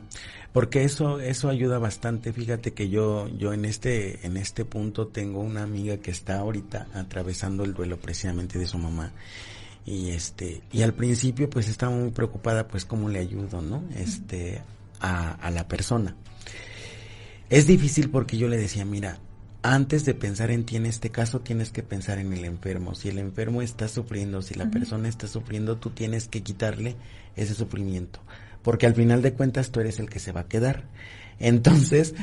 porque eso ayuda bastante. Fíjate que yo en este punto tengo una amiga que está ahorita atravesando el duelo precisamente de su mamá. Y al principio pues estaba muy preocupada, pues cómo le ayudo, ¿no? A la persona. Es difícil porque yo le decía, mira, antes de pensar en ti en este caso tienes que pensar en el enfermo. Si el enfermo está sufriendo, si la persona está sufriendo, tú tienes que quitarle ese sufrimiento, porque al final de cuentas tú eres el que se va a quedar. Entonces,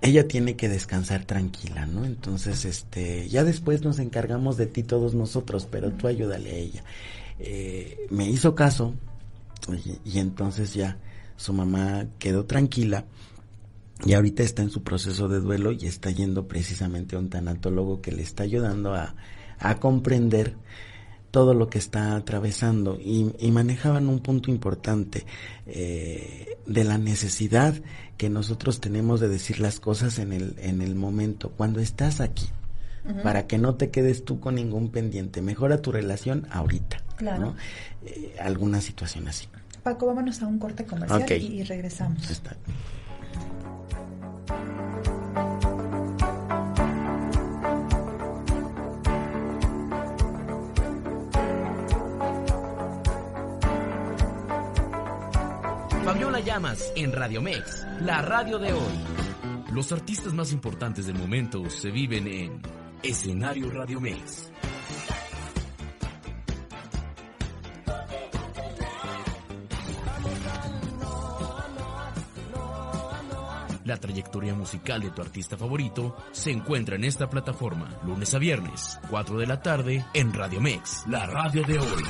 ella tiene que descansar tranquila, ¿no? Entonces, ya después nos encargamos de ti todos nosotros, pero tú ayúdale a ella. Me hizo caso y entonces ya su mamá quedó tranquila. Y ahorita está en su proceso de duelo y está yendo precisamente a un tanatólogo que le está ayudando a comprender todo lo que está atravesando. Y manejaban un punto importante de la necesidad que nosotros tenemos de decir las cosas en el momento, cuando estás aquí, para que no te quedes tú con ningún pendiente. Mejora tu relación ahorita, claro, ¿no? Alguna situación así. Paco, vámonos a un corte comercial. Okay. y regresamos. Está. Fabiola Llamas en Radio Mex, la radio de hoy. Los artistas más importantes del momento se viven en Escenario Radio Mex. La trayectoria musical de tu artista favorito se encuentra en esta plataforma, lunes a viernes, 4 de la tarde, en Radio Mex, la radio de hoy.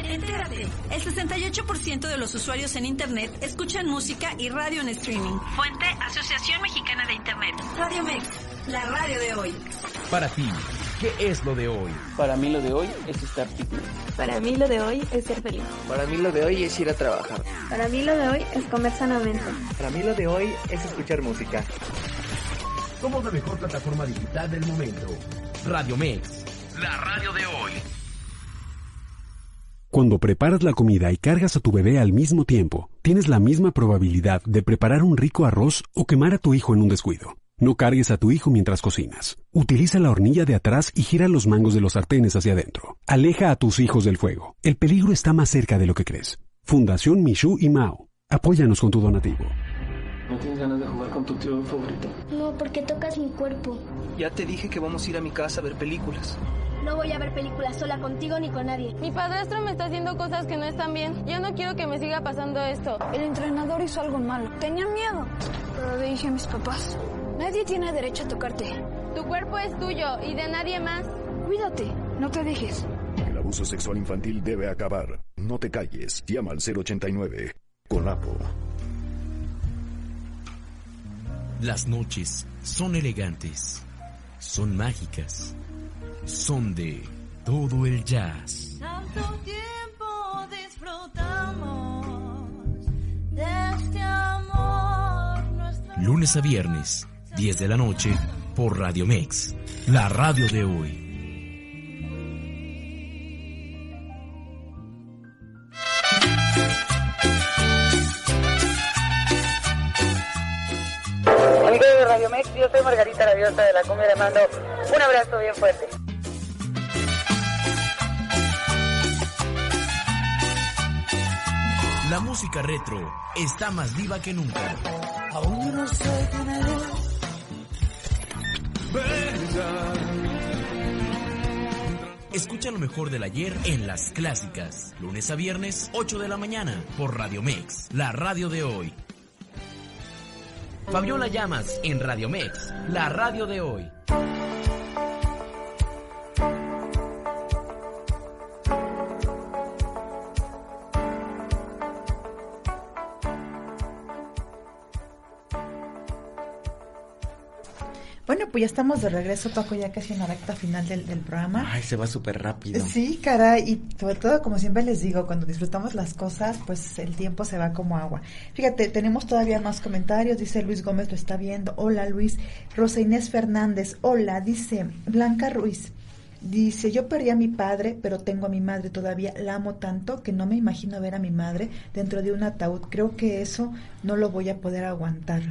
Entérate, el 68% de los usuarios en Internet escuchan música y radio en streaming. Fuente, Asociación Mexicana de Internet. Radio Mex, la radio de hoy. Para ti, ¿qué es lo de hoy? Para mí lo de hoy es estar fitness. Para mí lo de hoy es ser feliz. Para mí lo de hoy es ir a trabajar. Para mí lo de hoy es comer sanamente. Para mí lo de hoy es escuchar música. Somos la mejor plataforma digital del momento. Radio Mex, la radio de hoy. Cuando preparas la comida y cargas a tu bebé al mismo tiempo, tienes la misma probabilidad de preparar un rico arroz o quemar a tu hijo en un descuido. No cargues a tu hijo mientras cocinas. Utiliza la hornilla de atrás y gira los mangos de los sartenes hacia adentro. Aleja a tus hijos del fuego. El peligro está más cerca de lo que crees. Fundación Michoud y Mao. Apóyanos con tu donativo. ¿No tienes ganas de jugar con tu tío favorito? No, porque tocas mi cuerpo. Ya te dije que vamos a ir a mi casa a ver películas. No voy a ver películas sola contigo ni con nadie. Mi padrastro me está haciendo cosas que no están bien. Yo no quiero que me siga pasando esto. El entrenador hizo algo malo. Tenía miedo, pero le dije a mis papás, nadie tiene derecho a tocarte. Tu cuerpo es tuyo y de nadie más. Cuídate, no te dejes. El abuso sexual infantil debe acabar. No te calles. Llama al 089. Conapo. Las noches son elegantes, son mágicas, son de todo el jazz. Tanto tiempo disfrutamos de este amor. Lunes a viernes, 10 de la noche, por Radio Mex, la radio de hoy. Amigos de Radio Mex, yo soy Margarita Rabiosa de la Cumbia, le mando un abrazo bien fuerte. La música retro está más viva que nunca. Aún yo no sé quién eres. Escucha lo mejor del ayer en Las Clásicas, lunes a viernes, 8 de la mañana, por Radio Mex, la radio de hoy. Fabiola Llamas en Radio Mex, la radio de hoy. Bueno, pues ya estamos de regreso, Paco, ya casi en la recta final del programa. Ay, se va súper rápido. Sí, caray, y sobre todo, como siempre les digo, cuando disfrutamos las cosas, pues el tiempo se va como agua. Fíjate, tenemos todavía más comentarios, dice Luis Gómez, lo está viendo. Hola, Luis. Rosa Inés Fernández, hola, dice Blanca Ruiz. Dice, yo perdí a mi padre, pero tengo a mi madre todavía, la amo tanto que no me imagino ver a mi madre dentro de un ataúd. Creo que eso no lo voy a poder aguantar.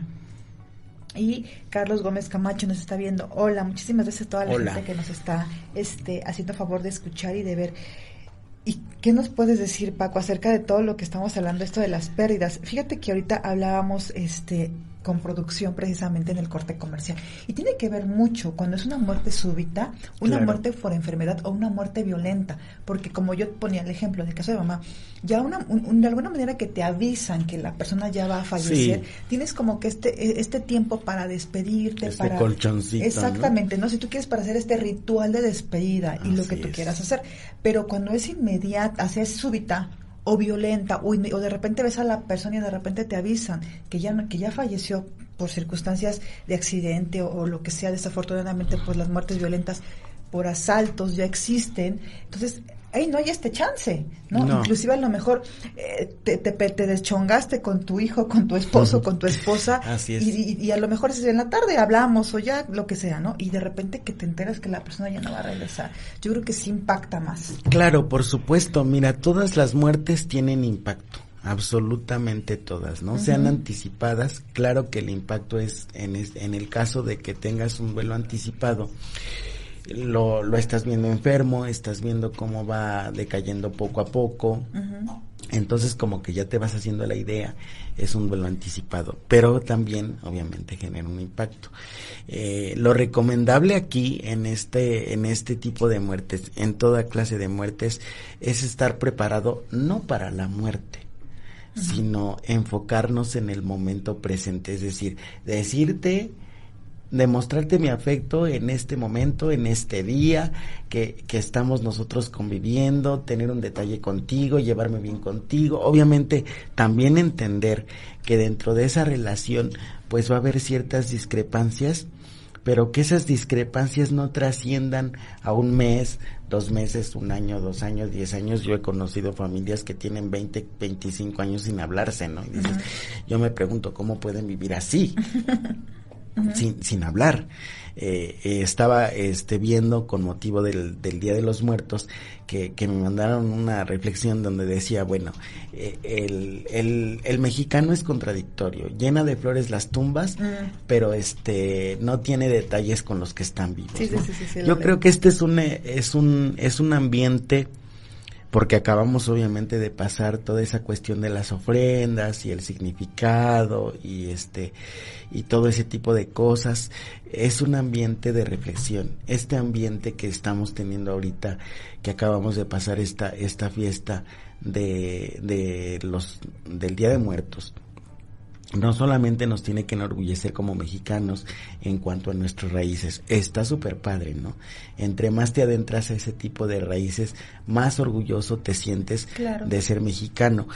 Y Carlos Gómez Camacho nos está viendo. Hola, muchísimas gracias a toda la gente que nos está haciendo favor de escuchar y de ver. ¿Y qué nos puedes decir, Paco, acerca de todo lo que estamos hablando, esto de las pérdidas? Fíjate que ahorita hablábamos con producción precisamente en el corte comercial. Y tiene que ver mucho cuando es una muerte súbita, una muerte por enfermedad o una muerte violenta. Porque como yo ponía el ejemplo del caso de mamá, ya de alguna manera que te avisan que la persona ya va a fallecer, tienes como que este tiempo para despedirte, para colchoncito, exactamente, ¿no? Si tú quieres para hacer este ritual de despedida y lo que tú quieras hacer, pero cuando es inmediata, así es súbita o violenta, o de repente ves a la persona y de repente te avisan que ya falleció por circunstancias de accidente o lo que sea, desafortunadamente pues las muertes violentas por asaltos ya existen, entonces ahí no hay chance, ¿no? Inclusive a lo mejor te deschongaste con tu hijo, con tu esposo, con tu esposa. Así es. Y a lo mejor en la tarde hablamos o ya lo que sea, ¿no? Y de repente que te enteras que la persona ya no va a regresar. Yo creo que sí impacta más. Claro, por supuesto. Mira, todas las muertes tienen impacto. Absolutamente todas, ¿no? Sean anticipadas. Claro que el impacto es en el caso de que tengas un duelo anticipado. Lo estás viendo enfermo, estás viendo cómo va decayendo poco a poco, entonces como que ya te vas haciendo la idea, es un duelo anticipado, pero también obviamente genera un impacto. Lo recomendable aquí en este tipo de muertes, en toda clase de muertes, es estar preparado no para la muerte, sino enfocarnos en el momento presente, es decir, demostrarte mi afecto en este momento, en este día que estamos nosotros conviviendo, tener un detalle contigo, llevarme bien contigo, obviamente también entender que dentro de esa relación pues va a haber ciertas discrepancias, pero que esas discrepancias no trasciendan a un mes, 2 meses, 1 año, 2 años, 10 años. Yo he conocido familias que tienen 20, 25 años sin hablarse, ¿no? Y dices, yo me pregunto cómo pueden vivir así. Sin hablar. Estaba viendo con motivo del Día de los Muertos que me mandaron una reflexión donde decía, bueno, el mexicano es contradictorio, llena de flores las tumbas, pero no tiene detalles con los que están vivos, ¿no? Sí, yo creo que es un ambiente, porque acabamos obviamente de pasar toda esa cuestión de las ofrendas y el significado y todo ese tipo de cosas. Es un ambiente de reflexión, este ambiente que estamos teniendo ahorita, que acabamos de pasar esta fiesta del Día de Muertos. No solamente nos tiene que enorgullecer como mexicanos en cuanto a nuestras raíces, está súper padre, ¿no? Entre más te adentras a ese tipo de raíces, más orgulloso te sientes de ser mexicano,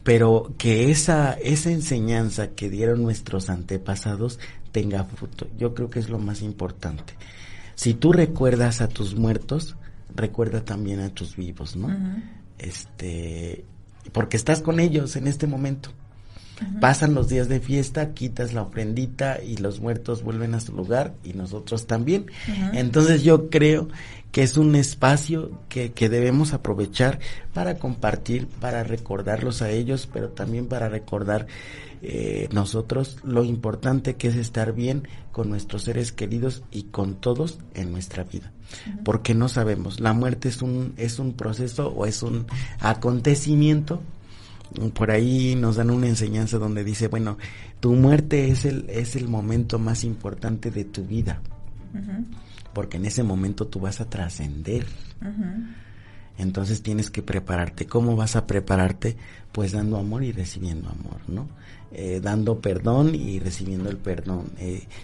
pero que esa enseñanza que dieron nuestros antepasados tenga fruto, yo creo que es lo más importante. Si tú recuerdas a tus muertos, recuerda también a tus vivos, ¿no? Porque estás con ellos en este momento. Pasan los días de fiesta, quitas la ofrendita y los muertos vuelven a su lugar y nosotros también. Entonces yo creo que es un espacio que debemos aprovechar para compartir, para recordarlos a ellos, pero también para recordar nosotros lo importante que es estar bien con nuestros seres queridos y con todos en nuestra vida. Porque no sabemos, la muerte es un proceso o es un acontecimiento. Por ahí nos dan una enseñanza donde dice, bueno, tu muerte es el momento más importante de tu vida, porque en ese momento tú vas a trascender. Entonces tienes que prepararte. ¿Cómo vas a prepararte? Pues dando amor y recibiendo amor, ¿no? Dando perdón y recibiendo el perdón,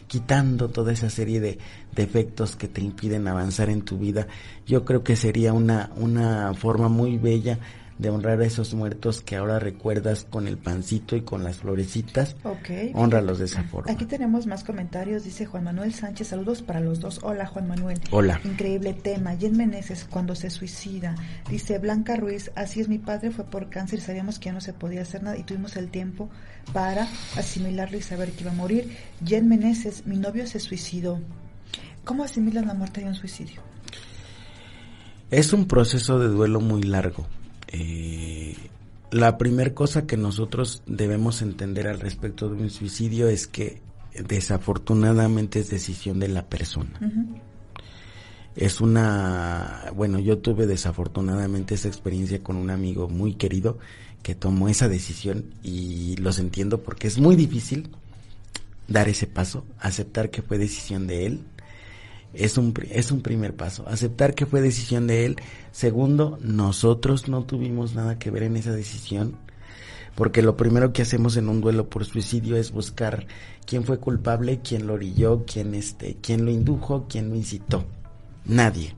quitando toda esa serie de defectos que te impiden avanzar en tu vida. Yo creo que sería una forma muy bella de honrar a esos muertos que ahora recuerdas con el pancito y con las florecitas. Okay. Hónralos de esa forma. Aquí tenemos más comentarios, dice Juan Manuel Sánchez, saludos para los dos. Hola Juan Manuel. Hola. Increíble tema. Jen Meneses cuando se suicida. Dice Blanca Ruiz, así es, mi padre fue por cáncer, sabíamos que ya no se podía hacer nada y tuvimos el tiempo para asimilarlo y saber que iba a morir. Jen Meneses, mi novio se suicidó. ¿Cómo asimilan la muerte de un suicidio? Es un proceso de duelo muy largo. La primera cosa que nosotros debemos entender al respecto de un suicidio es que desafortunadamente es decisión de la persona. Uh-huh. Yo tuve desafortunadamente esa experiencia con un amigo muy querido que tomó esa decisión y los entiendo porque es muy difícil dar ese paso, aceptar que fue decisión de él. Es un primer paso, aceptar que fue decisión de él. Segundo, nosotros no tuvimos nada que ver en esa decisión, porque lo primero que hacemos en un duelo por suicidio es buscar quién fue culpable, quién lo orilló, quién lo indujo, quién lo incitó. Nadie.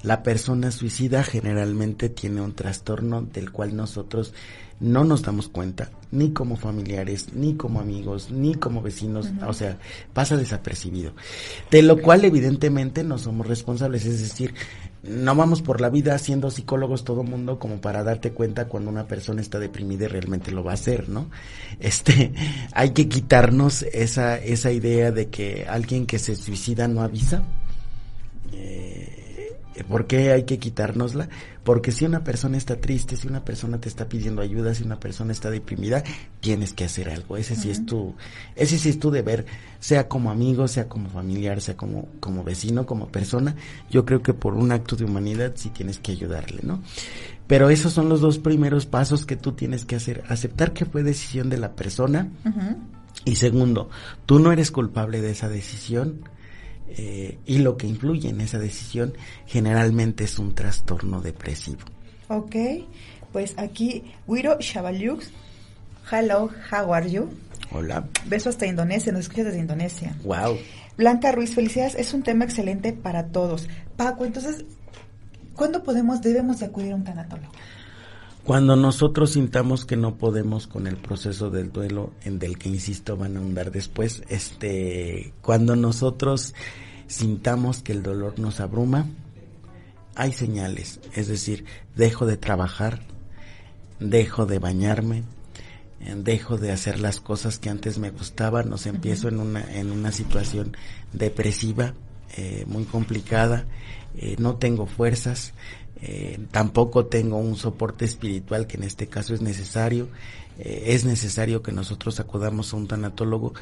La persona suicida generalmente tiene un trastorno del cual nosotros no nos damos cuenta, ni como familiares, ni como amigos, ni como vecinos, uh-huh. O sea, pasa desapercibido. De lo cual evidentemente no somos responsables, es decir, no vamos por la vida siendo psicólogos todo mundo como para darte cuenta cuando una persona está deprimida y realmente lo va a hacer, ¿no? Hay que quitarnos esa idea de que alguien que se suicida no avisa. ¿Por qué hay que quitárnosla? Porque si una persona está triste, si una persona te está pidiendo ayuda, si una persona está deprimida, tienes que hacer algo. Ese sí es tu deber, sea como amigo, sea como familiar, sea como vecino, como persona. Yo creo que por un acto de humanidad sí tienes que ayudarle, ¿no? Pero esos son los dos primeros pasos que tú tienes que hacer. Aceptar que fue decisión de la persona. Uh-huh. Y segundo, tú no eres culpable de esa decisión. Y lo que influye en esa decisión generalmente es un trastorno depresivo. Ok, pues aquí Wiro Shabaliuk, hello, how are you? Hola. Beso hasta Indonesia, nos escuchas desde Indonesia. Wow. Blanca Ruiz, felicidades, es un tema excelente para todos. Paco, entonces, ¿cuándo debemos de acudir a un tanatólogo? Cuando nosotros sintamos que no podemos con el proceso del duelo, del que insisto van a ahondar después, cuando nosotros sintamos que el dolor nos abruma, hay señales, es decir, dejo de trabajar, dejo de bañarme, dejo de hacer las cosas que antes me gustaban, empiezo en una situación depresiva, muy complicada, no tengo fuerzas, tampoco tengo un soporte espiritual que en este caso es necesario que nosotros acudamos a un tanatólogo.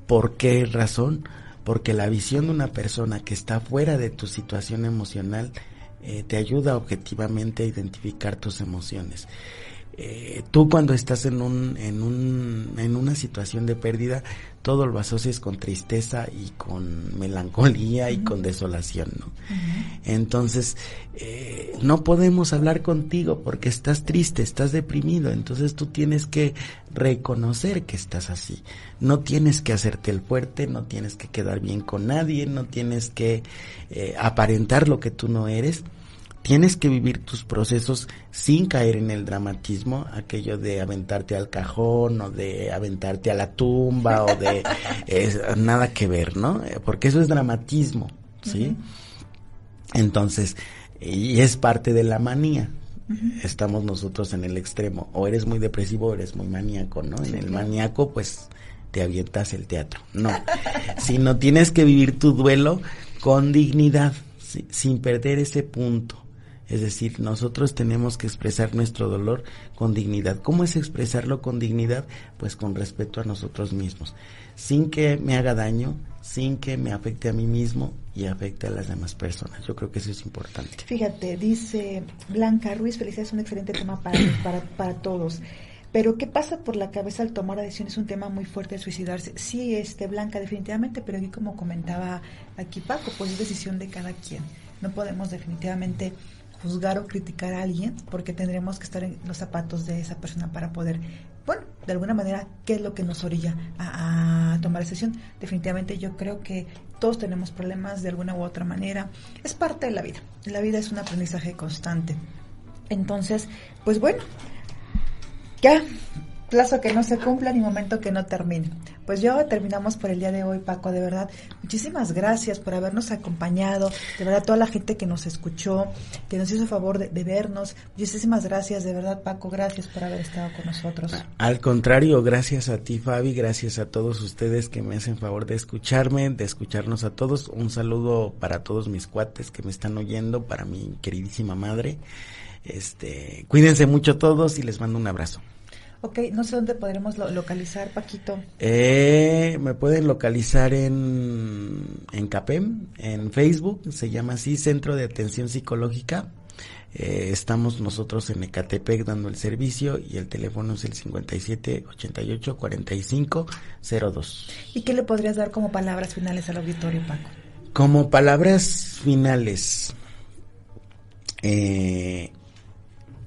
¿Por qué razón? Porque la visión de una persona que está fuera de tu situación emocional te ayuda objetivamente a identificar tus emociones. Tú cuando estás en una situación de pérdida, todo lo asocias con tristeza y con melancolía uh-huh. y con desolación, ¿no? Uh-huh. Entonces, no podemos hablar contigo porque estás triste, estás deprimido, entonces tú tienes que reconocer que estás así. No tienes que hacerte el fuerte, no tienes que quedar bien con nadie, no tienes que aparentar lo que tú no eres. Tienes que vivir tus procesos sin caer en el dramatismo, aquello de aventarte al cajón o de aventarte a la tumba o de nada que ver, ¿no? Porque eso es dramatismo, ¿sí? Uh-huh. Entonces, y es parte de la manía. Uh-huh. Estamos nosotros en el extremo, o eres muy depresivo o eres muy maníaco, ¿no? Sí, en el maníaco, pues, te avientas el teatro. No, sino tienes que vivir tu duelo con dignidad, ¿sí? Sin perder ese punto. Es decir, nosotros tenemos que expresar nuestro dolor con dignidad. ¿Cómo es expresarlo con dignidad? Pues con respeto a nosotros mismos, sin que me haga daño, sin que me afecte a mí mismo y afecte a las demás personas. Yo creo que eso es importante. Fíjate, dice Blanca Ruiz, felicidades, es un excelente tema para todos. Pero ¿qué pasa por la cabeza al tomar la decisión? Es un tema muy fuerte de suicidarse. Sí, Blanca, definitivamente, pero aquí como comentaba aquí Paco, pues es decisión de cada quien. No podemos definitivamente juzgar o criticar a alguien porque tendremos que estar en los zapatos de esa persona para poder, bueno, de alguna manera, ¿qué es lo que nos orilla a tomar esa decisión? Definitivamente yo creo que todos tenemos problemas de alguna u otra manera. Es parte de la vida. La vida es un aprendizaje constante. Entonces, pues bueno, ya, plazo que no se cumpla ni momento que no termine. Pues yo terminamos por el día de hoy, Paco, de verdad, muchísimas gracias por habernos acompañado, de verdad, toda la gente que nos escuchó, que nos hizo favor de vernos, muchísimas gracias, de verdad, Paco, gracias por haber estado con nosotros. Al contrario, gracias a ti, Fabi, gracias a todos ustedes que me hacen favor de escucharme, de escucharnos a todos, un saludo para todos mis cuates que me están oyendo, para mi queridísima madre, cuídense mucho todos y les mando un abrazo. Ok, no sé dónde podremos localizar, Paquito. Me pueden localizar en CAPEM, en Facebook, se llama así, Centro de Atención Psicológica. Estamos nosotros en Ecatepec dando el servicio y el teléfono es el 57-88-45-02. ¿Y qué le podrías dar como palabras finales al auditorio, Paco? Como palabras finales,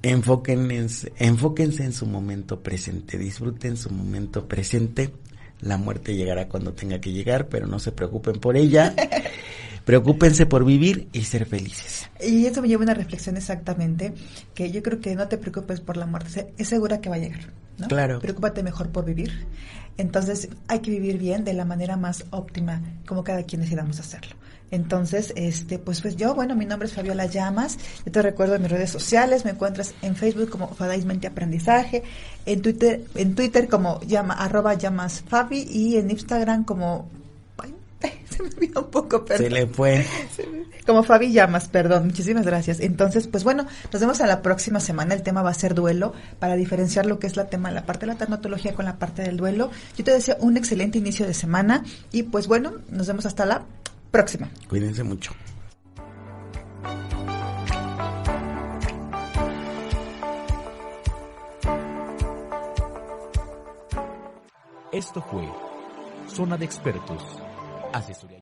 enfóquense en su momento presente, disfruten su momento presente, la muerte llegará cuando tenga que llegar, pero no se preocupen por ella, preocúpense por vivir y ser felices. Y eso me lleva a una reflexión exactamente, que yo creo que no te preocupes por la muerte, es segura que va a llegar, ¿no? Claro. Preocúpate mejor por vivir, entonces hay que vivir bien de la manera más óptima, como cada quien decidamos hacerlo. Entonces, pues yo, bueno, mi nombre es Fabiola Llamas, yo te recuerdo en mis redes sociales, me encuentras en Facebook como Fadaismente Aprendizaje, en Twitter como @llamasfabi y en Instagram como, se me olvidó un poco, perdón. Se le fue. Como Fabi Llamas, perdón, muchísimas gracias. Entonces, pues bueno, nos vemos a la próxima semana, el tema va a ser duelo, para diferenciar lo que es la parte de la tanatología con la parte del duelo. Yo te deseo un excelente inicio de semana y pues bueno, nos vemos hasta la próxima. Cuídense mucho. Esto fue Zona de Expertos. Asesoría.